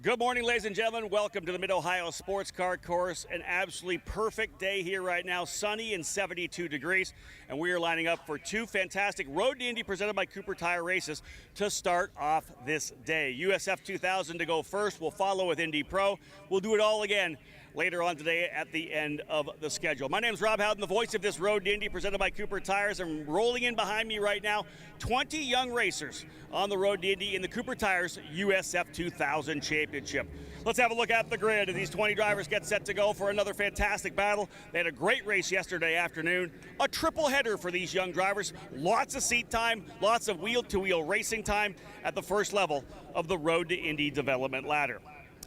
Good morning, ladies and gentlemen. Welcome to the Mid-Ohio Sports Car Course. An absolutely perfect day here right now, sunny and 72 degrees. And we are lining up for two fantastic Road to Indy presented by Cooper Tire races to start off this day. USF2000 to go first. We'll follow with Indy Pro. We'll do it all again later on today at the end of the schedule. My name is Rob Howden, the voice of this Road to Indy presented by Cooper Tires. I'm rolling in behind me right now 20 young racers on the Road to Indy in the Cooper Tires USF2000 Championship. Let's have a look at the grid as these 20 drivers get set to go for another fantastic battle. They had a great race yesterday afternoon, a triple header for these young drivers. Lots of seat time, lots of wheel-to-wheel racing time at the first level of the Road to Indy development ladder.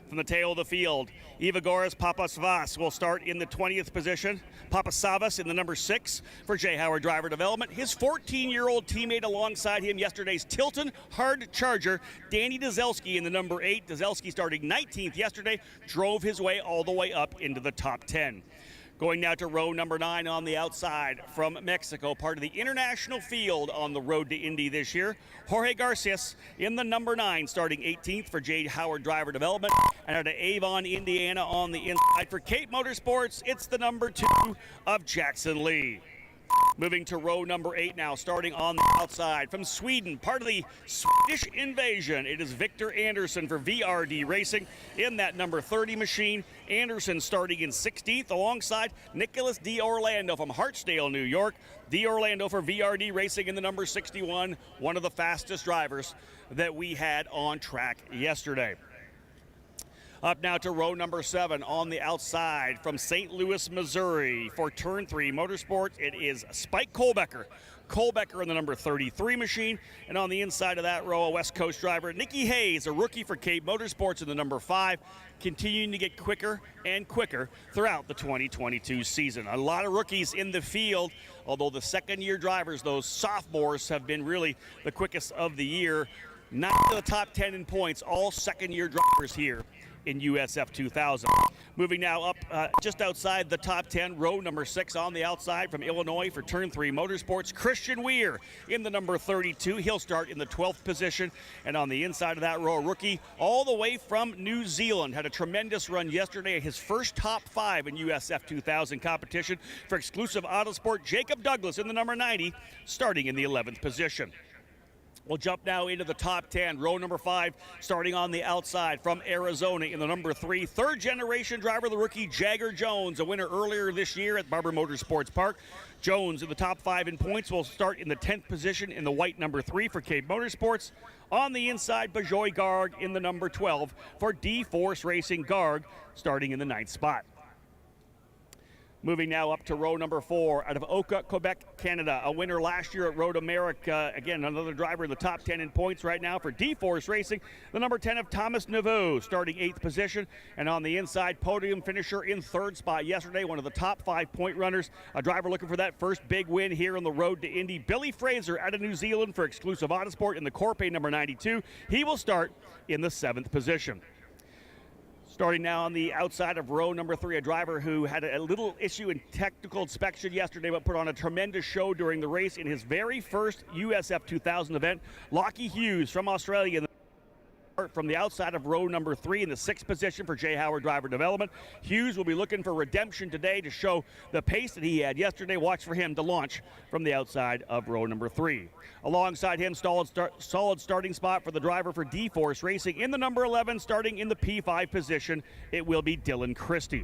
From the tail of the field, Ivagoras Papasvas will start in the 20th position. Papasavas in the number 6 for J. Howard Driver Development. His 14-year-old teammate alongside him yesterday's Tilton Hard Charger, Danny Dzelski in the number 8. Dzelski starting 19th yesterday, drove his way all the way up into the top 10. Going now to row number 9 on the outside from Mexico, part of the international field on the Road to Indy this year. Jorge Garcias in the number 9, starting 18th for J. Howard Driver Development. And out of Avon, Indiana on the inside for Cape Motorsports, it's the number 2 of Jackson Lee. Moving to row number 8 now, starting on the outside from Sweden, part of the Swedish invasion. It is Victor Andersson for VRD Racing in that number 30 machine. Andersson starting in 16th alongside Nicholas D'Orlando from Hartsdale, New York. D'Orlando for VRD Racing in the number 61, one of the fastest drivers that we had on track yesterday. Up now to row number 7 on the outside from St. Louis, Missouri for Turn 3 Motorsports. It is Spike Kohlbecker. Kohlbecker in the number 33 machine. And on the inside of that row, a West Coast driver, Nikki Hayes, a rookie for Cape Motorsports in the number 5, continuing to get quicker and quicker throughout the 2022 season. A lot of rookies in the field, although the second-year drivers, those sophomores, have been really the quickest of the year. 9 to the top 10 in points, all second-year drivers here in USF2000. Moving now up just outside the top 10, row number 6 on the outside from Illinois for Turn 3 Motorsports. Christian Weir in the number 32. He'll start in the 12th position. And on the inside of that row, a rookie all the way from New Zealand. Had a tremendous run yesterday, his first top 5 in USF2000 competition for exclusive Autosport. Jacob Douglas in the number 90, starting in the 11th position. We'll jump now into the top 10. Row number 5, starting on the outside from Arizona in the number 3. Third-generation driver, the rookie Jagger Jones, a winner earlier this year at Barber Motorsports Park. Jones in the top 5 in points will start in the 10th position in the white number 3 for Cape Motorsports. On the inside, Bajoy Garg in the number 12 for D-Force Racing. Garg starting in the 9th spot. Moving now up to row number 4 out of Oka, Quebec, Canada. A winner last year at Road America. Again, another driver in the top 10 in points right now for D-Force Racing. The number 10 of Thomas Naveau, starting 8th position. And on the inside, podium finisher in 3rd spot yesterday. One of the top 5 point runners. A driver looking for that first big win here on the Road to Indy. Billy Fraser out of New Zealand for exclusive Autosport in the Corpe number 92. He will start in the 7th position. Starting now on the outside of row number 3, a driver who had a little issue in technical inspection yesterday, but put on a tremendous show during the race in his very first USF2000 event. Lockie Hughes from Australia from the outside of row number 3 in the 6th position for J. Howard Driver Development. Hughes will be looking for redemption today to show the pace that he had yesterday. Watch for him to launch from the outside of row number 3. Alongside him, solid starting spot for the driver for D-Force Racing in the number 11, starting in the P5 position. It will be Dylan Christie.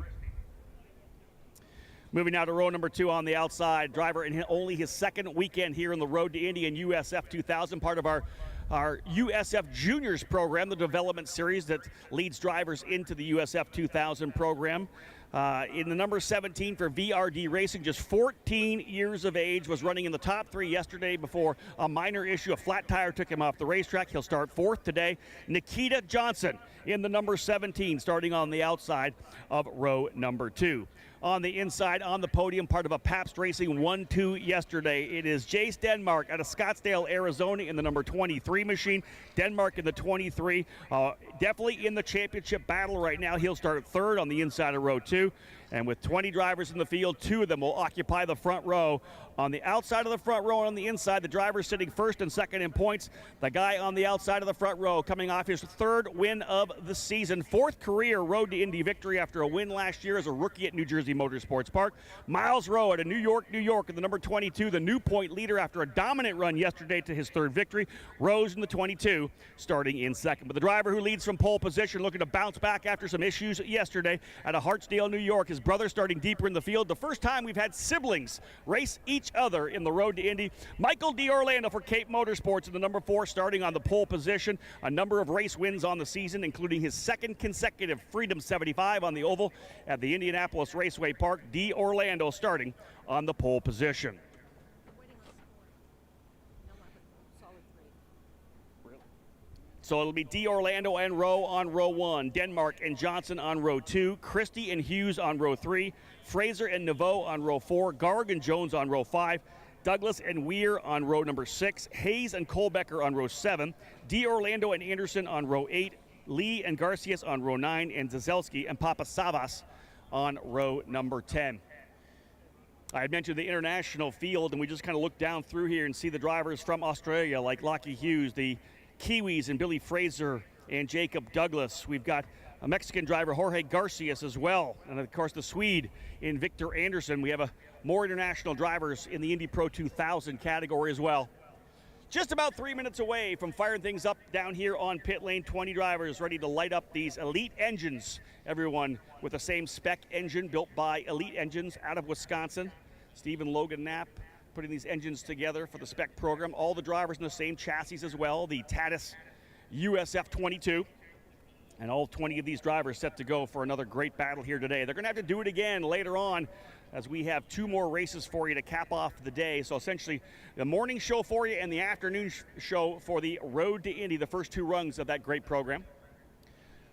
Moving now to row number 2 on the outside, driver in only his second weekend here on the Road to Indy in USF2000, part of our USF Juniors program, the development series that leads drivers into the USF2000 program. In the number 17 for VRD Racing, just 14 years of age, was running in the top 3 yesterday before a minor issue. A flat tire took him off the racetrack. He'll start 4th today. Nikita Johnson in the number 17, starting on the outside of row number 2. On the inside, on the podium, part of a Pabst Racing 1-2 yesterday, it is Jace Denmark out of Scottsdale, Arizona in the number 23 machine. Denmark in the 23, definitely in the championship battle right now. He'll start 3rd on the inside of row 2. And with 20 drivers in the field, 2 of them will occupy the front row. On the outside of the front row and on the inside, the driver sitting first and second in points. The guy on the outside of the front row coming off his 3rd win of the season. 4th career Road to Indy victory after a win last year as a rookie at New Jersey Motorsports Park. Miles Rowe out of New York, in the number 22, the new point leader after a dominant run yesterday to his 3rd victory. Rose in the 22, starting in 2nd. But the driver who leads from pole position, looking to bounce back after some issues yesterday out of Hartsdale, New York. His brother starting deeper in the field. The first time we've had siblings race each other in the Road to Indy. Michael D'Orlando for Cape Motorsports in the number 4, starting on the pole position. A number of race wins on the season, including his 2nd consecutive Freedom 75 on the oval at the Indianapolis Raceway Park. D'Orlando starting on the pole position. So it'll be D'Orlando and Rowe on row 1, Denmark and Johnson on row 2, Christie and Hughes on row 3, Fraser and Naveau on row 4, Garg and Jones on row 5, Douglas and Weir on row number 6, Hayes and Kohlbecker on row 7, D'Orlando and Anderson on row 8, Lee and Garcias on row 9, and Zazelski and Papasavas on row number 10. I had mentioned the international field, and we just kind of look down through here and see the drivers from Australia like Lockie Hughes, the Kiwis and Billy Fraser and Jacob Douglas. We've got a Mexican driver, Jorge Garcias, as well. And of course, the Swede in Victor Anderson. We have more international drivers in the Indy Pro 2000 category as well. Just about 3 minutes away from firing things up down here on pit lane. 20 drivers ready to light up these Elite engines. Everyone with the same spec engine built by Elite Engines out of Wisconsin. Stephen Logan Knapp putting these engines together for the spec program. All the drivers in the same chassis as well, the Tatis USF2000. And all 20 of these drivers set to go for another great battle here today. They're going to have to do it again later on, as we have 2 more races for you to cap off the day. So essentially, the morning show for you and the afternoon show for the Road to Indy, the first 2 rungs of that great program.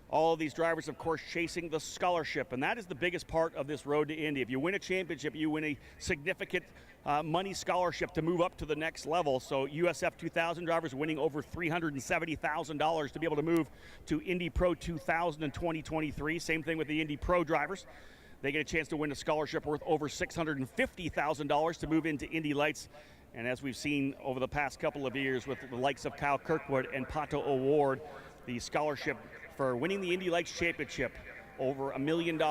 All of these drivers, of course, chasing the scholarship, and that is the biggest part of this Road to Indy. If you win a championship, you win a significant money scholarship to move up to the next level. So USF2000 drivers winning over $370,000 to be able to move to Indy Pro 2000 in 2023. Same thing with the Indy Pro drivers. They get a chance to win a scholarship worth over $650,000 to move into Indy Lights. And as we've seen over the past couple of years with the likes of Kyle Kirkwood and Pato O'Ward, the scholarship for winning the Indy Lights Championship, over $1 million,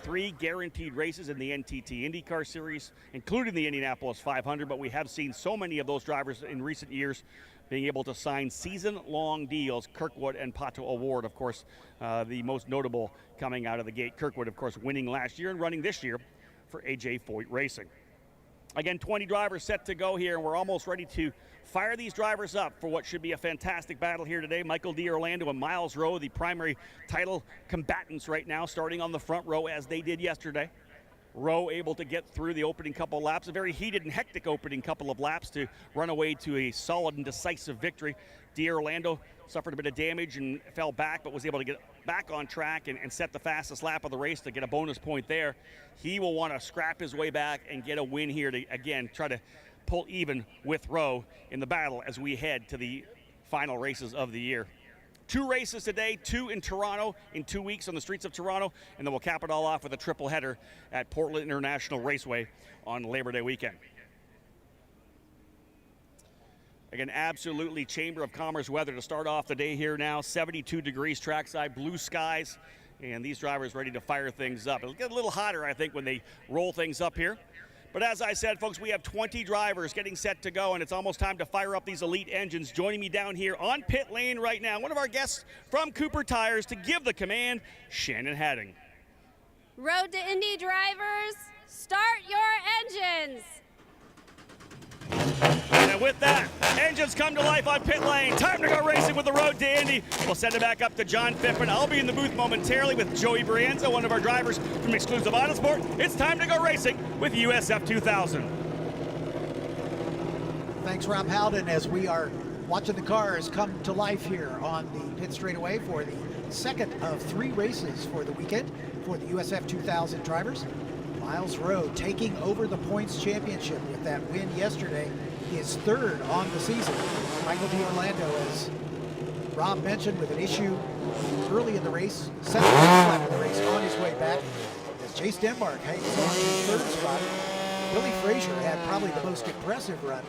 3 guaranteed races in the NTT IndyCar Series, including the Indianapolis 500, but we have seen so many of those drivers in recent years being able to sign season-long deals. Kirkwood and Pato O'Ward, of course, the most notable coming out of the gate. Kirkwood, of course, winning last year and running this year for AJ Foyt Racing. Again, 20 drivers set to go here, and we're almost ready to fire these drivers up for what should be a fantastic battle here today. Michael D'Orlando and Miles Rowe, the primary title combatants right now, starting on the front row as they did yesterday. Rowe able to get through the opening couple of laps, a very heated and hectic opening couple of laps to run away to a solid and decisive victory. D'Orlando suffered a bit of damage and fell back, but was able to get back on track and set the fastest lap of the race to get a bonus point there. He will want to scrap his way back and get a win here to, again, try to pull even with Rowe in the battle as we head to the final races of the year. 2 races today, 2 in Toronto in 2 weeks on the streets of Toronto, and then we'll cap it all off with a triple header at Portland International Raceway on Labor Day weekend. Again, absolutely Chamber of Commerce weather to start off the day here now. 72 degrees trackside, blue skies, and these drivers ready to fire things up. It'll get a little hotter, I think, when they roll things up here. But as I said, folks, we have 20 drivers getting set to go, and it's almost time to fire up these Elite engines. Joining me down here on pit lane right now, one of our guests from Cooper Tires to give the command, Shannon Hadding. Road to Indy drivers, start your engines. And with that, engines come to life on pit lane. Time to go racing with the Road to Indy. We'll send it back up to John Phippen. I'll be in the booth momentarily with Joey Brienza, one of our drivers from Exclusive Autosport. It's time to go racing with USF2000. Thanks, Rob Howden, as we are watching the cars come to life here on the pit straightaway for the second of 3 races for the weekend for the USF2000 drivers. Miles Rowe taking over the points championship with that win yesterday, his 3rd on the season. Michael D'Orlando, as Rob mentioned, with an issue early in the race, second lap of the race on his way back, as Chase Denmark hangs on the third spot. Billy Frazier had probably the most impressive run,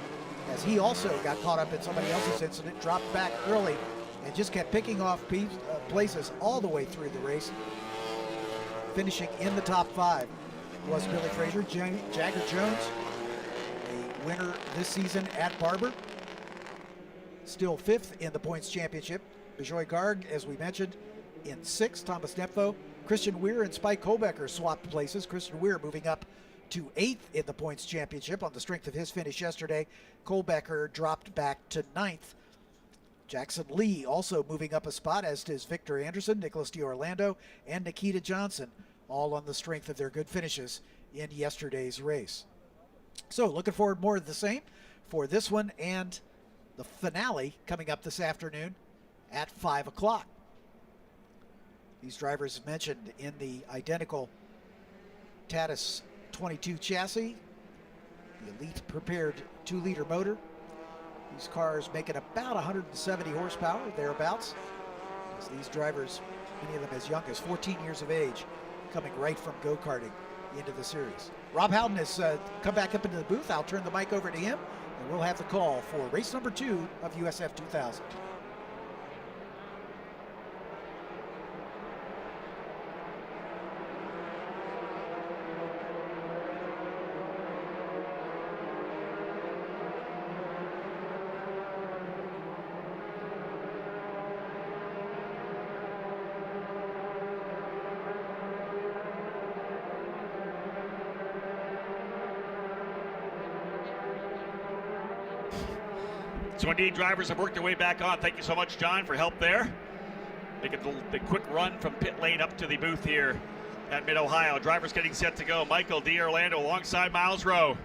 as he also got caught up in somebody else's incident, dropped back early, and just kept picking off places all the way through the race. Finishing in the top 5 was Billy Frazier. Jagger Jones, a winner this season at Barber, still 5th in the points championship. Bijoy Garg, as we mentioned, in 6th. Thomas Nepfo, Christian Weir, and Spike Kobecker swapped places. Christian Weir moving up to 8th in the points championship on the strength of his finish yesterday. Kobecker dropped back to 9th. Jackson Lee also moving up a spot, as does Victor Anderson, Nicholas DiOrlando, and Nikita Johnson, all on the strength of their good finishes in yesterday's race. So looking forward more of the same for this one and the finale coming up this afternoon at 5 o'clock. These drivers mentioned in the identical Tatis 22 chassis, the Elite prepared 2-liter motor. These cars making about 170 horsepower, thereabouts. As these drivers, many of them as young as 14 years of age, coming right from go-karting into the series. Rob Howden has come back up into the booth. I'll turn the mic over to him, and we'll have the call for race number 2 of USF2000. So indeed, drivers have worked their way back on. Thank you so much, John, for help there. Making the quick run from pit lane up to the booth here at Mid-Ohio. Drivers getting set to go. Michael DiOrlando alongside Miles Rowe.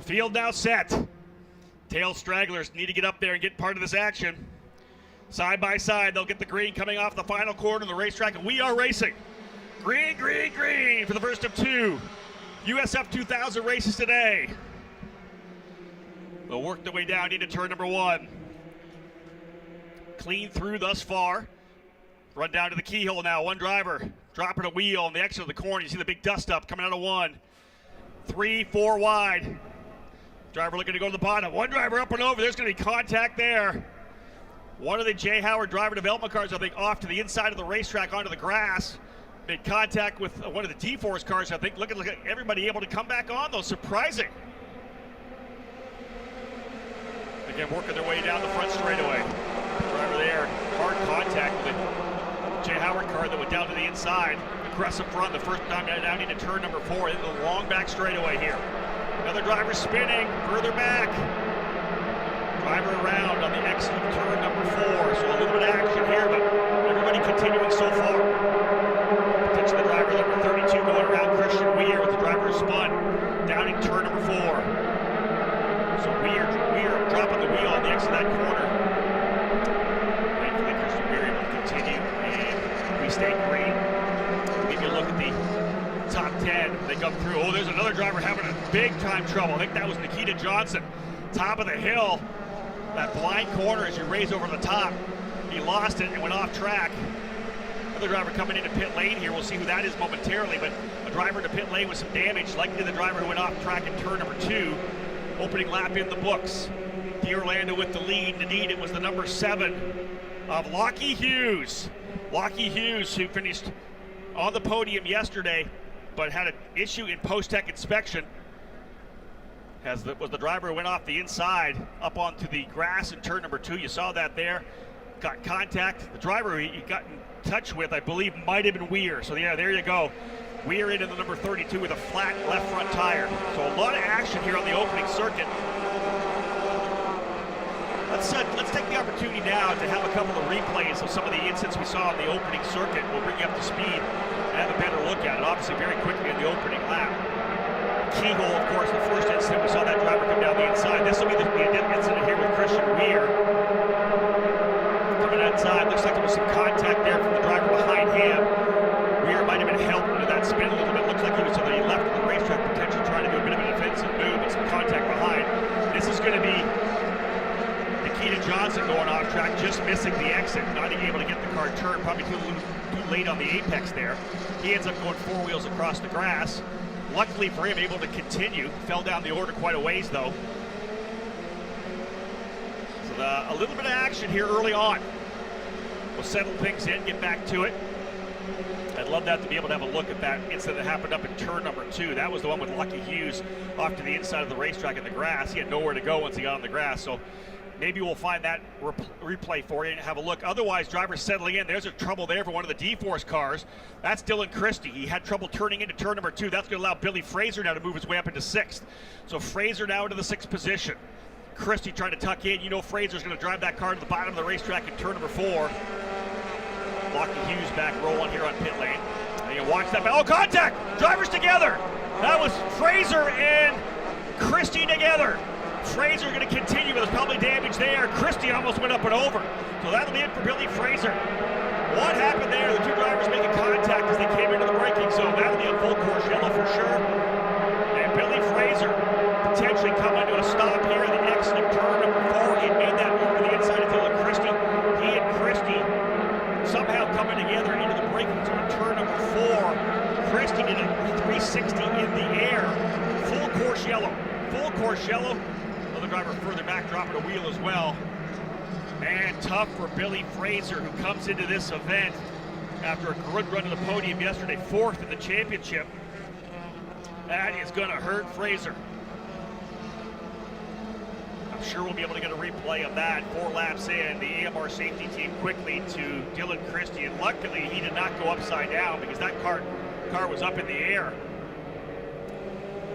Field now set. Tail stragglers need to get up there and get part of this action. Side by side, they'll get the green coming off the final corner of the racetrack, and we are racing. Green, green, green for the first of 2 USF2000 races today. They'll work their way down into turn number 1. Clean through thus far. Run down to the keyhole now. One driver dropping a wheel on the exit of the corner. You see the big dust up coming out of 1. 3, 4 wide. Driver looking to go to the bottom. One driver up and over. There's going to be contact there. One of the J. Howard driver development cars, I think, off to the inside of the racetrack onto the grass. Made contact with one of the D-Force cars, I think. Look at everybody able to come back on, though. Surprising. Again, working their way down the front straightaway. Driver there, hard contact with the J. Howard car that went down to the inside. Aggressive front the first time down into turn number 4, into the long back straightaway here. Another driver spinning further back. Driver around on the exit of turn number 4. So a little bit of action here, but everybody continuing so far. Attention, the driver number 32 going around Christian Weir with the driver spun down in turn number 4. So Weir dropping the wheel on the exit of that corner. Thankfully, Christian Weir able to continue, and we stay green. Give you a look at the top 10. They come through. Oh, there's another driver having a big time trouble. I think that was Nikita Johnson. Top of the hill. That blind corner as you raise over the top. He lost it and went off track. Another driver coming into pit lane here. We'll see who that is momentarily, but a driver to pit lane with some damage, likely the driver who went off track in turn number 2. Opening lap in the books. DiOrlando with the lead. Indeed, it was the number 7 of Lockie Hughes. Lockie Hughes, who finished on the podium yesterday, but had an issue in post-tech inspection. Was the driver who went off the inside up onto the grass in turn number 2. You saw that there. Got contact. The driver he got in touch with, I believe, might have been Weir. So yeah, there you go. Weir into the number 32 with a flat left front tire. So a lot of action here on the opening circuit. Let's take the opportunity now to have a couple of replays of some of the incidents we saw on the opening circuit. We'll bring you up to speed and have a better look at it. Obviously, very quickly in the opening lap. Keyhole, of course, the first incident, we saw that driver come down the inside. This will be the incident here with Christian Weir. Coming outside, looks like there was some contact there from the driver behind him. Weir might have been helped into that spin a little bit. Looks like he was to the left of the racetrack, potentially trying to do a bit of a defensive move, but some contact behind. This is going to be Nikita Johnson going off track, just missing the exit, not even able to get the car turned probably too late on the apex there. He ends up going 4 wheels across the grass. Luckily for him, able to continue. Fell down the order quite a ways though. So a little bit of action here early on. We'll settle things in, get back to it. I'd love that to be able to have a look at that incident that happened up in turn number 2. That was the one with Lucky Hughes off to the inside of the racetrack in the grass. He had nowhere to go once he got on the grass. So maybe we'll find that replay for you and have a look. Otherwise, drivers settling in. There's a trouble there for one of the D-Force cars. That's Dylan Christie. He had trouble turning into turn number 2. That's going to allow Billy Fraser now to move his way up into 6th. So Fraser now into the 6th position. Christie trying to tuck in. You know Fraser's going to drive that car to the bottom of the racetrack in turn number 4. Lucky Hughes back rolling here on pit lane. And you watch that. Oh, contact! Drivers together! That was Fraser and Christie together. Fraser going to continue, but there's probably damage there. Christie almost went up and over. So that'll be it for Billy Fraser. What happened there? The two drivers making contact as they came into the braking zone. That'll be a full course yellow for sure. And Billy Fraser potentially coming to a stop here in the exit of turn number 4. He had made that move to the inside of Dylan Christie. He and Christie somehow coming together into the braking zone, turn number 4. Christie did a 360 in the air. Full course yellow. Full course yellow. Another driver further back dropping a wheel as well. Man, tough for Billy Fraser, who comes into this event after a good run to the podium yesterday, 4th in the championship. That is going to hurt Fraser. I'm sure we'll be able to get a replay of that. 4 laps in, the AMR safety team quickly to Dylan Christie, and luckily he did not go upside down because that car was up in the air.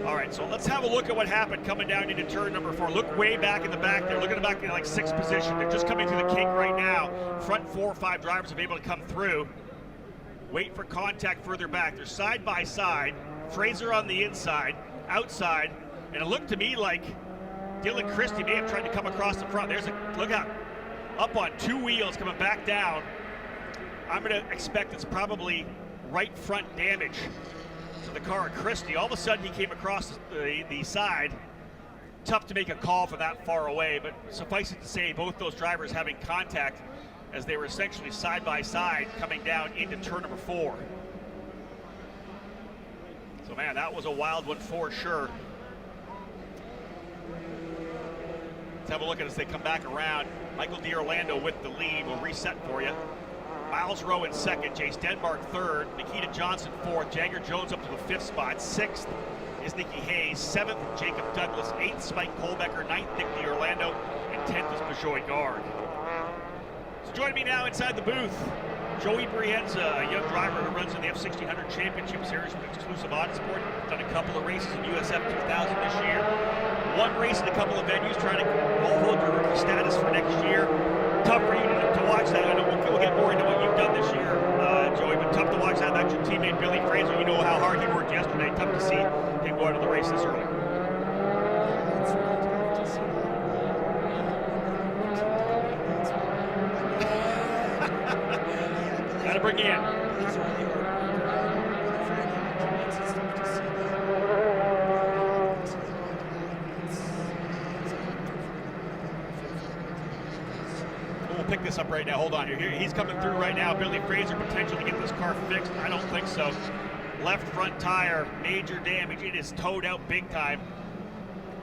All right, so let's have a look at what happened coming down into turn number 4. Look way back in the back there. Look at the back in like 6th position. They're just coming through the kink right now. Front 4 or 5 drivers have been able to come through. Wait for contact further back. They're side by side. Fraser on the inside, outside, and it looked to me like Dylan Christie may have tried to come across the front. There's a, look out, up on 2 wheels coming back down. I'm gonna expect it's probably right front damage to the car of Christie. All of a sudden he came across the side. Tough to make a call from that far away, but suffice it to say both those drivers having contact as they were essentially side by side coming down into turn number 4. So man, that was a wild one for sure. Let's have a look at it as they come back around. Michael D'Orlando with the lead. We'll reset for you. Miles Rowe in 2nd, Jace Denmark 3rd, Nikita Johnson 4th, Jagger Jones up to the 5th spot. 6th is Nikki Hayes, 7th Jacob Douglas, 8th Spike Colbecker, 9th Nick D'Orlando, and 10th is Bajoy Gard. So joining me now inside the booth, Joey Brienza, a young driver who runs in the F1600 Championship Series with Exclusive Autosport. Done a couple of races in USF2000 this year. 1 race in a couple of venues, trying to hold your rookie status for next year. Tough for you to watch that. I know we'll get more into what you've done this year, Joey, but tough to watch that. That's your teammate Billy Fraser. You know how hard he worked yesterday. Tough to see him go out of the race this early. It's really tough to see that. Gotta bring you in. He's really hard. It's tough to see that. We'll pick this up right now. Hold on. He's coming through right now. Billy Fraser potentially get this car fixed. I don't think so. Left front tire, major damage. It is towed out big time.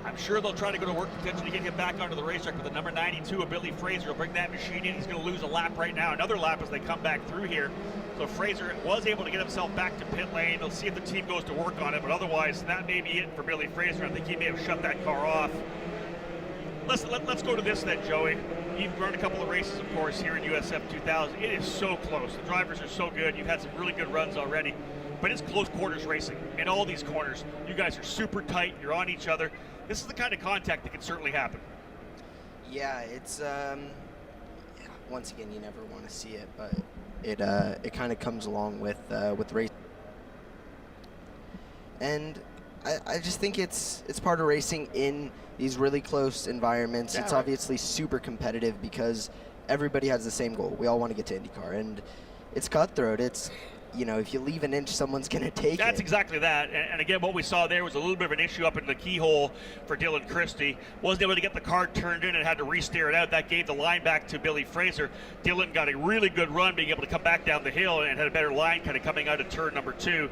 I'm sure they'll try to go to work potentially to get him back onto the racetrack, but the number 92 of Billy Fraser will bring that machine in. He's going to lose a lap right now. Another lap as they come back through here. So Fraser was able to get himself back to pit lane. They'll see if the team goes to work on it, but otherwise that may be it for Billy Fraser. I think he may have shut that car off. Let's go to this then, Joey. You've run a couple of races, of course, here in USF2000. It is so close. The drivers are so good. You've had some really good runs already, but it's close quarters racing. In all these corners, you guys are super tight. You're on each other. This is the kind of contact that can certainly happen. Yeah, it's once again, you never want to see it, but it kind of comes along with race. And I just think it's part of racing in these really close environments. Yeah, it's right. obviously super competitive because everybody has the same goal. We all want to get to IndyCar, and it's cutthroat. It's if you leave an inch, someone's going to take it. That's exactly that. And again, what we saw there was a little bit of an issue up in the keyhole for Dylan Christie. Wasn't able to get the car turned in and had to re-steer it out. That gave the line back to Billy Fraser. Dylan got a really good run, being able to come back down the hill and had a better line kind of coming out of turn number 2.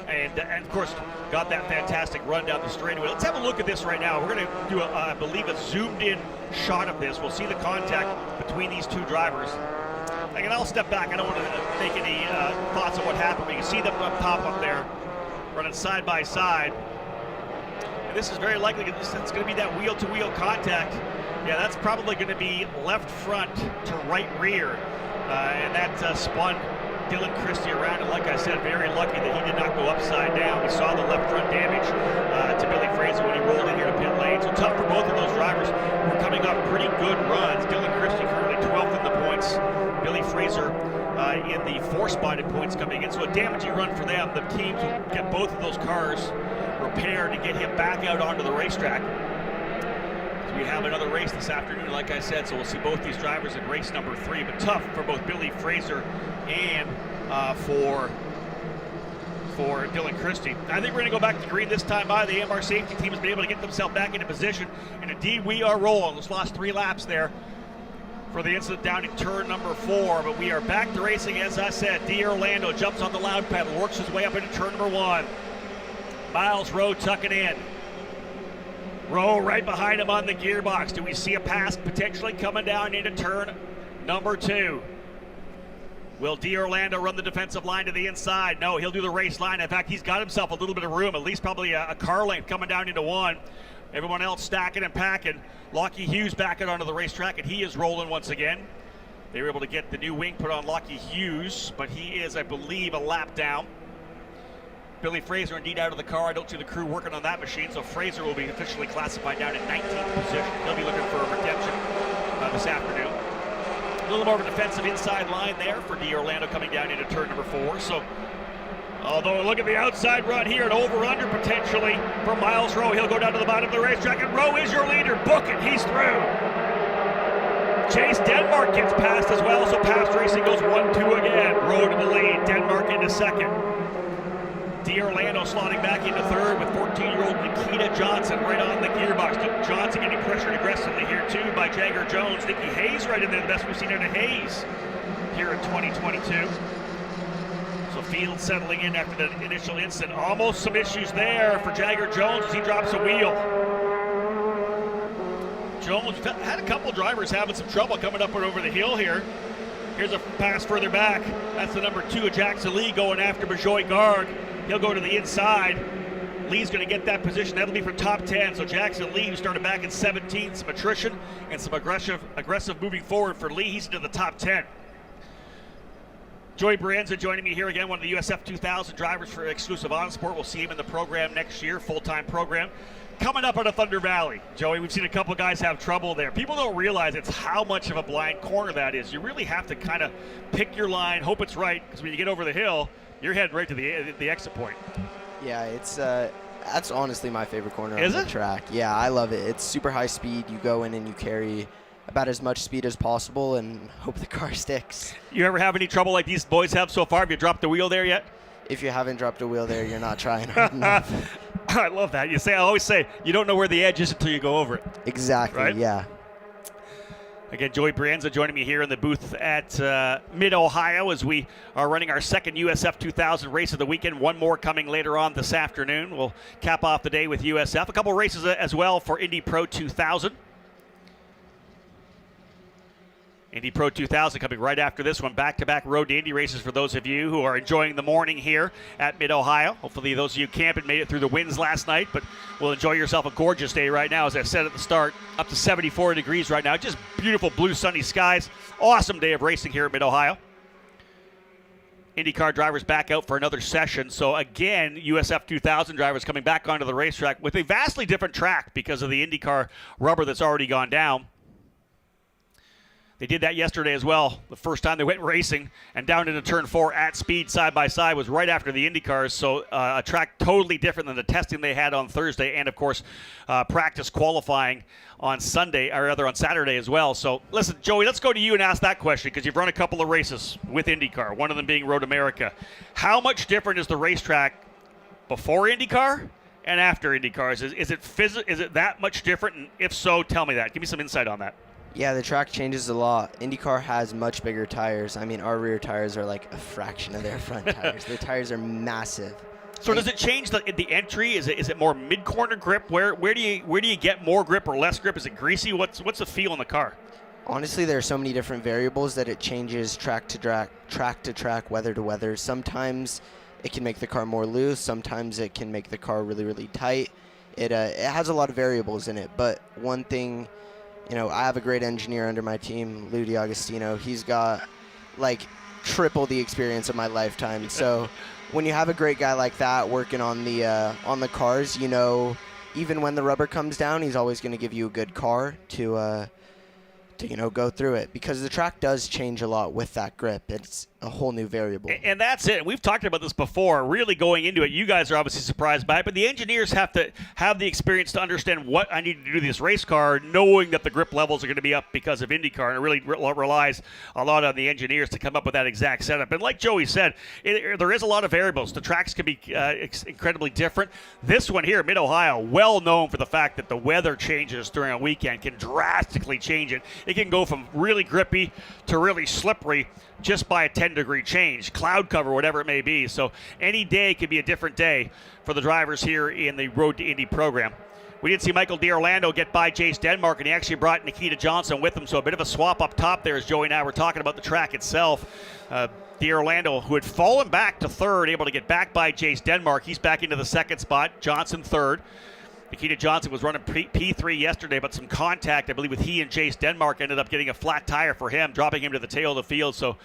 And of course, got that fantastic run down the straightaway. Let's have a look at this right now. We're going to do, I believe, a zoomed-in shot of this. We'll see the contact between these two drivers. And I'll step back. I don't want to make any thoughts on what happened. But you can see them pop up there, running side by side. And this is very likely, it's going to be that wheel-to-wheel contact. Yeah, that's probably going to be left front to right rear. And that spun Dylan Christie around. And like I said, very lucky that he did not go upside down. We saw the left front damage to Billy Fraser when he rolled in here to pit lane. So tough for both of those drivers. We're coming off pretty good runs. Dylan Christie currently 12th in the points. Billy Fraser in the 4 spot in points coming in. So a damaging run for them. The teams will get both of those cars repaired and get him back out onto the racetrack. We have another race this afternoon, like I said, so we'll see both these drivers in race number 3. But tough for both Billy Fraser and for Dylan Christie. I think we're going to go back to green this time by. The AMR safety team has been able to get themselves back into position. And indeed, we are rolling. Just lost 3 laps there for the incident down in turn number 4, but we are back to racing. As I said, D. Orlando jumps on the loud pedal, works his way up into turn number 1. Miles Rowe tucking in. Rowe right behind him on the gearbox. Do we see a pass potentially coming down into turn number 2? Will D. Orlando run the defensive line to the inside? No, he'll do the race line. In fact, he's got himself a little bit of room, at least probably a car length coming down into 1. Everyone else stacking and packing. Lockie Hughes back out onto the racetrack, and he is rolling once again. They were able to get the new wing put on Lockie Hughes, but he is, I believe, a lap down. Billy Fraser indeed out of the car. I don't see the crew working on that machine, so Fraser will be officially classified down in 19th position. He'll be looking for a redemption this afternoon. A little more of a defensive inside line there for D. Orlando coming down into turn number 4. So, although look at the outside run here, an over-under potentially for Miles Rowe. He'll go down to the bottom of the racetrack, and Rowe is your leader. Book it, he's through. Chase Denmark gets passed as well, so past racing goes 1-2 again. Rowe to the lead, Denmark into second. D. Orlando slotting back into third with 14-year-old Nikita Johnson right on the gearbox. Johnson getting pressured aggressively here too by Jagger Jones. Nikki Hayes right in there, the best we've seen out of Hayes here in 2022. So Field settling in after the initial incident. Almost some issues there for Jagger Jones as he drops a wheel. Jones had a couple drivers having some trouble coming up and over the hill here. Here's a pass further back. That's the number 2 of Jackson Lee going after Bajoy Garg. He'll go to the inside. Lee's going to get that position. That'll be for top 10. So Jackson Lee, who started back in 17th, some attrition and some aggressive moving forward for Lee. He's into the top 10. Joey Brienza joining me here again, one of the USF2000 drivers for Exclusive On Sport. We'll see him in the program next year, full-time program. Coming up out of Thunder Valley, Joey, we've seen a couple guys have trouble there. People don't realize it's how much of a blind corner that is. You really have to kind of pick your line, hope it's right, because when you get over the hill, you're heading right to the exit point. Yeah, it's that's honestly my favorite corner on the track. Yeah, I love it. It's super high speed. You go in and you carry about as much speed as possible and hope the car sticks. You ever have any trouble like these boys have so far? Have you dropped the wheel there yet? If you haven't dropped a wheel there, you're not trying hard enough. I love that. I always say, you don't know where the edge is until you go over it. Exactly, right? Yeah. Again, Joey Brienza joining me here in the booth at Mid-Ohio as we are running our second USF2000 race of the weekend. One more coming later on this afternoon. We'll cap off the day with USF. A couple races as well for Indy Pro 2000. Indy Pro 2000 coming right after this one. Back-to-back Road to Indy races for those of you who are enjoying the morning here at Mid-Ohio. Hopefully those of you camping made it through the winds last night, but will enjoy yourself a gorgeous day right now. As I said at the start, up to 74 degrees right now. Just beautiful blue sunny skies. Awesome day of racing here at Mid-Ohio. IndyCar drivers back out for another session. So again, USF2000 drivers coming back onto the racetrack with a vastly different track because of the IndyCar rubber that's already gone down. They did that yesterday as well. The first time they went racing and down into turn 4 at speed side by side was right after the Indy cars. So a track totally different than the testing they had on Thursday, and of course practice qualifying on Sunday, or rather on Saturday as well. So listen, Joey, let's go to you and ask that question, because you've run a couple of races with IndyCar, one of them being Road America. How much different is the racetrack before IndyCar and after IndyCars? Is it that much different? And if so, tell me that. Give me some insight on that. Yeah, the track changes a lot. IndyCar has much bigger tires. I mean, our rear tires are like a fraction of their front tires. Their tires are massive. So does it change the entry? Is it more mid-corner grip? Where do you get more grip or less grip? Is it greasy? What's the feel in the car? Honestly, there are so many different variables that it changes track to track, weather to weather. Sometimes it can make the car more loose. Sometimes it can make the car really, really tight. It has a lot of variables in it. But one thing, I have a great engineer under my team, Lou D'Agostino. He's got like triple the experience of my lifetime. So when you have a great guy like that working on the cars, even when the rubber comes down, he's always going to give you a good car to go through it, because the track does change a lot with that grip. It's a whole new variable. And that's it. We've talked about this before. Really going into it, you guys are obviously surprised by it, but the engineers have to have the experience to understand what I need to do to this race car, knowing that the grip levels are going to be up because of IndyCar, and it really relies a lot on the engineers to come up with that exact setup. And like Joey said, there is a lot of variables. The tracks can be incredibly different. This one here, Mid-Ohio, well known for the fact that the weather changes during a weekend can drastically change it. It can go from really grippy to really slippery just by a 10-degree change, cloud cover, whatever it may be. So any day could be a different day for the drivers here in the Road to Indy program. We did see Michael D'Orlando get by Jace Denmark, and he actually brought Nikita Johnson with him, so a bit of a swap up top there as Joey and I were talking about the track itself. D'Orlando, who had fallen back to third, able to get back by Jace Denmark. He's back into the second spot, Johnson third. Nikita Johnson was running P3 yesterday, but some contact, I believe, with he and Jace Denmark ended up getting a flat tire for him, dropping him to the tail of the field. So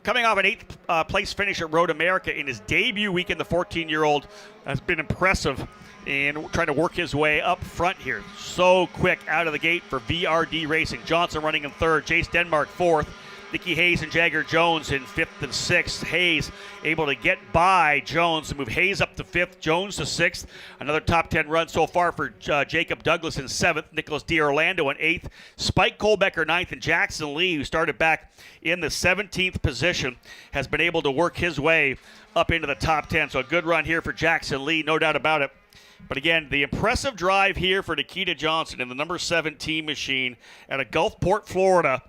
coming off an 8th place finish at Road America in his debut weekend, the 14-year-old has been impressive in trying to work his way up front here. So quick out of the gate for VRD Racing. Johnson running in third, Jace Denmark fourth. Nicky Hayes and Jagger Jones in 5th and 6th. Hayes able to get by Jones to move Hayes up to 5th, Jones to 6th. Another top 10 run so far for Jacob Douglas in 7th, Nicholas D'Orlando in 8th, Spike Kohlbecker 9th, and Jackson Lee, who started back in the 17th position, has been able to work his way up into the top 10. So a good run here for Jackson Lee, no doubt about it. But again, the impressive drive here for Nikita Johnson in the number 17 machine out of Gulfport, Florida.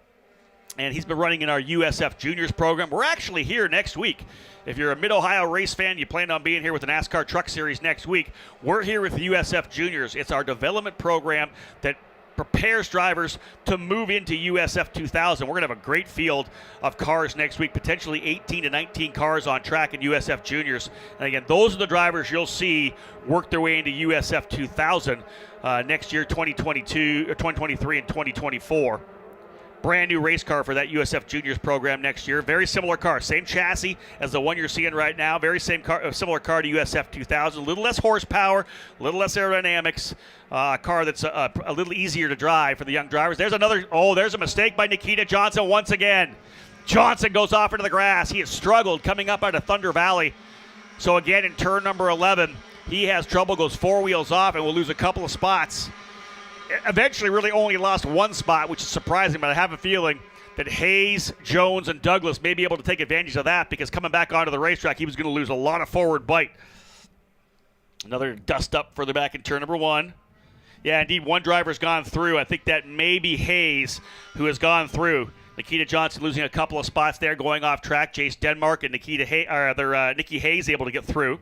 And he's been running in our USF Juniors program. We're actually here next week. If you're a Mid-Ohio race fan, you plan on being here with the NASCAR Truck Series next week. We're here with the USF Juniors. It's our development program that prepares drivers to move into USF2000. We're going to have a great field of cars next week, potentially 18 to 19 cars on track in USF Juniors. And again, those are the drivers you'll see work their way into USF2000 next year, 2022, or 2023 and 2024. Brand new race car for that USF Juniors program next year. Very similar car, same chassis as the one you're seeing right now. Very similar car to USF2000. A little less horsepower, a little less aerodynamics. A car that's a little easier to drive for the young drivers. There's a mistake by Nikita Johnson once again. Johnson goes off into the grass. He has struggled coming up out of Thunder Valley. So again, in turn number 11, he has trouble, goes 4 wheels off, and will lose a couple of spots. Eventually really only lost 1 spot, which is surprising, but I have a feeling that Hayes, Jones, and Douglas may be able to take advantage of that, because coming back onto the racetrack, he was going to lose a lot of forward bite. Another dust up further back in turn number 1. Yeah, indeed, one driver's gone through. I think that may be Hayes who has gone through. Nikita Johnson losing a couple of spots there, going off track. Jace Denmark and Nicky Hayes able to get through.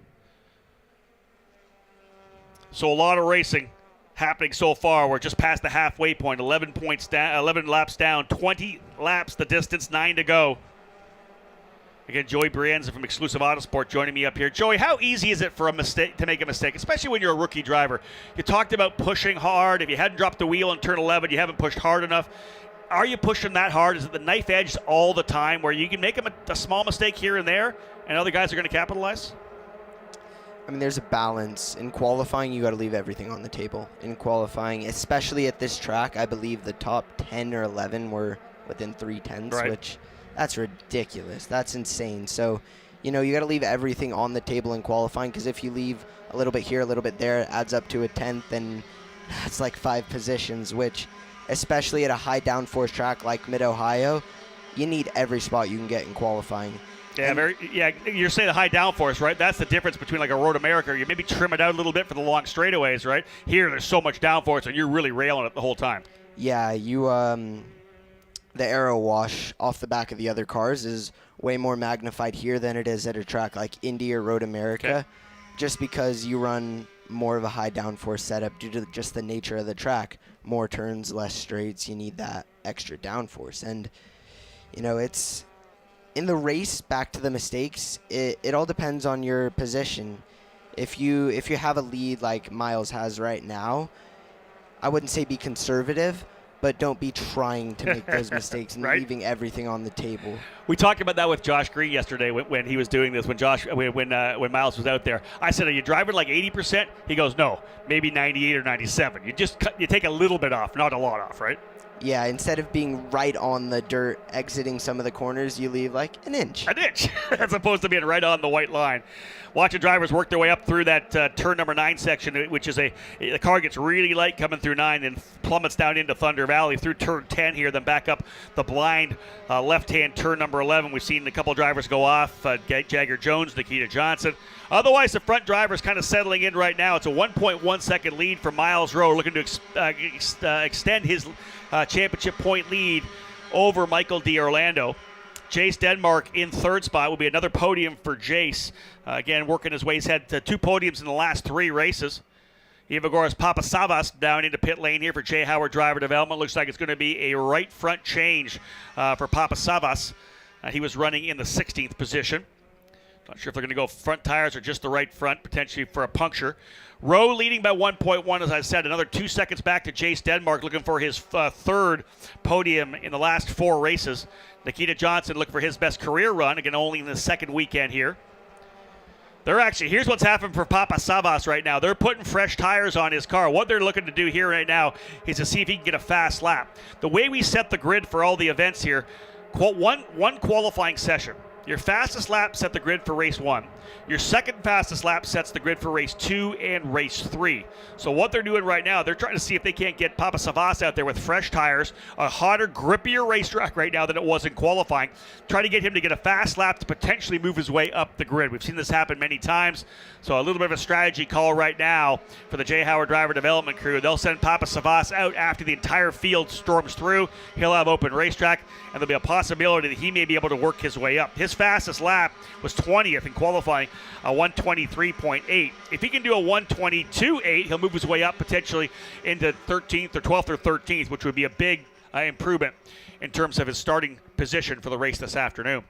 So a lot of racing happening so far. We're just past the halfway point. 11 laps down, 20 laps the distance, 9 to go. Again, Joey Brienza from Exclusive Autosport joining me up here. Joey, how easy is it for to make a mistake, especially when you're a rookie driver? You talked about pushing hard. If you hadn't dropped the wheel in turn 11, you haven't pushed hard enough. Are you pushing that hard? Is it the knife edge all the time where you can make a small mistake here and there and other guys are going to capitalize? I mean, there's a balance. In qualifying, you got to leave everything on the table. In qualifying, especially at this track, I believe the top 10 or 11 were within 3/10, Right. which that's ridiculous. That's insane. So, you got to leave everything on the table in qualifying, because if you leave a little bit here, a little bit there, it adds up to a 10th, and that's like 5 positions, which, especially at a high downforce track like Mid-Ohio, you need every spot you can get in qualifying. Yeah, you're saying the high downforce, right? That's the difference between like a Road America. You maybe trim it out a little bit for the long straightaways, right? Here, there's so much downforce, and you're really railing it the whole time. Yeah, the aero wash off the back of the other cars is way more magnified here than it is at a track like Indy or Road America, just because you run more of a high downforce setup due to just the nature of the track. More turns, less straights, you need that extra downforce. And, it's in the race, back to the mistakes, it all depends on your position. If you have a lead like Miles has right now, I wouldn't say be conservative, but don't be trying to make those mistakes and right? leaving everything on the table. We talked about that with Josh Green yesterday when he was doing this. When Miles was out there, I said, "Are you driving like 80%?" He goes, "No, maybe 98 or 97. You take a little bit off, not a lot off, right?" Yeah, instead of being right on the dirt, exiting some of the corners, you leave like an inch. An inch, as opposed to being right on the white line. Watching drivers work their way up through that turn number 9 section, which is the car gets really light coming through 9 and plummets down into Thunder Valley through turn 10 here, then back up the blind left-hand turn number 11. We've seen a couple of drivers go off, Jagger Jones, Nikita Johnson. Otherwise, the front driver's kind of settling in right now. It's a 1.1 second lead for Miles Rowe, looking to extend his championship point lead over Michael D'Orlando. Jace Denmark in third spot will be another podium for Jace. Again, working his way. He's had 2 podiums in the last 3 races. Evagoras Papasavas down into pit lane here for Jay Howard Driver Development. Looks like it's going to be a right front change for Papasavas. He was running in the 16th position. Not sure if they're going to go front tires or just the right front, potentially for a puncture. Rowe leading by 1.1, as I said. Another 2 seconds back to Jace Denmark, looking for his third podium in the last 4 races. Nikita Johnson looking for his best career run, again, only in the second weekend here. Here's what's happened for Papasavas right now. They're putting fresh tires on his car. What they're looking to do here right now is to see if he can get a fast lap. The way we set the grid for all the events here, one qualifying session. Your fastest lap set the grid for race 1. Your second fastest lap sets the grid for race 2 and race 3. So what they're doing right now, they're trying to see if they can't get Papasavas out there with fresh tires, a hotter, grippier racetrack right now than it was in qualifying. Try to get him to get a fast lap to potentially move his way up the grid. We've seen this happen many times. So a little bit of a strategy call right now for the Jay Howard Driver Development crew. They'll send Papasavas out after the entire field storms through. He'll have open racetrack, and there'll be a possibility that he may be able to work his way up. His fastest lap was 20th in qualifying, a 123.8. If he can do a 122.8, he'll move his way up potentially into 13th or 12th or 13th, which would be a big improvement in terms of his starting position for the race this afternoon.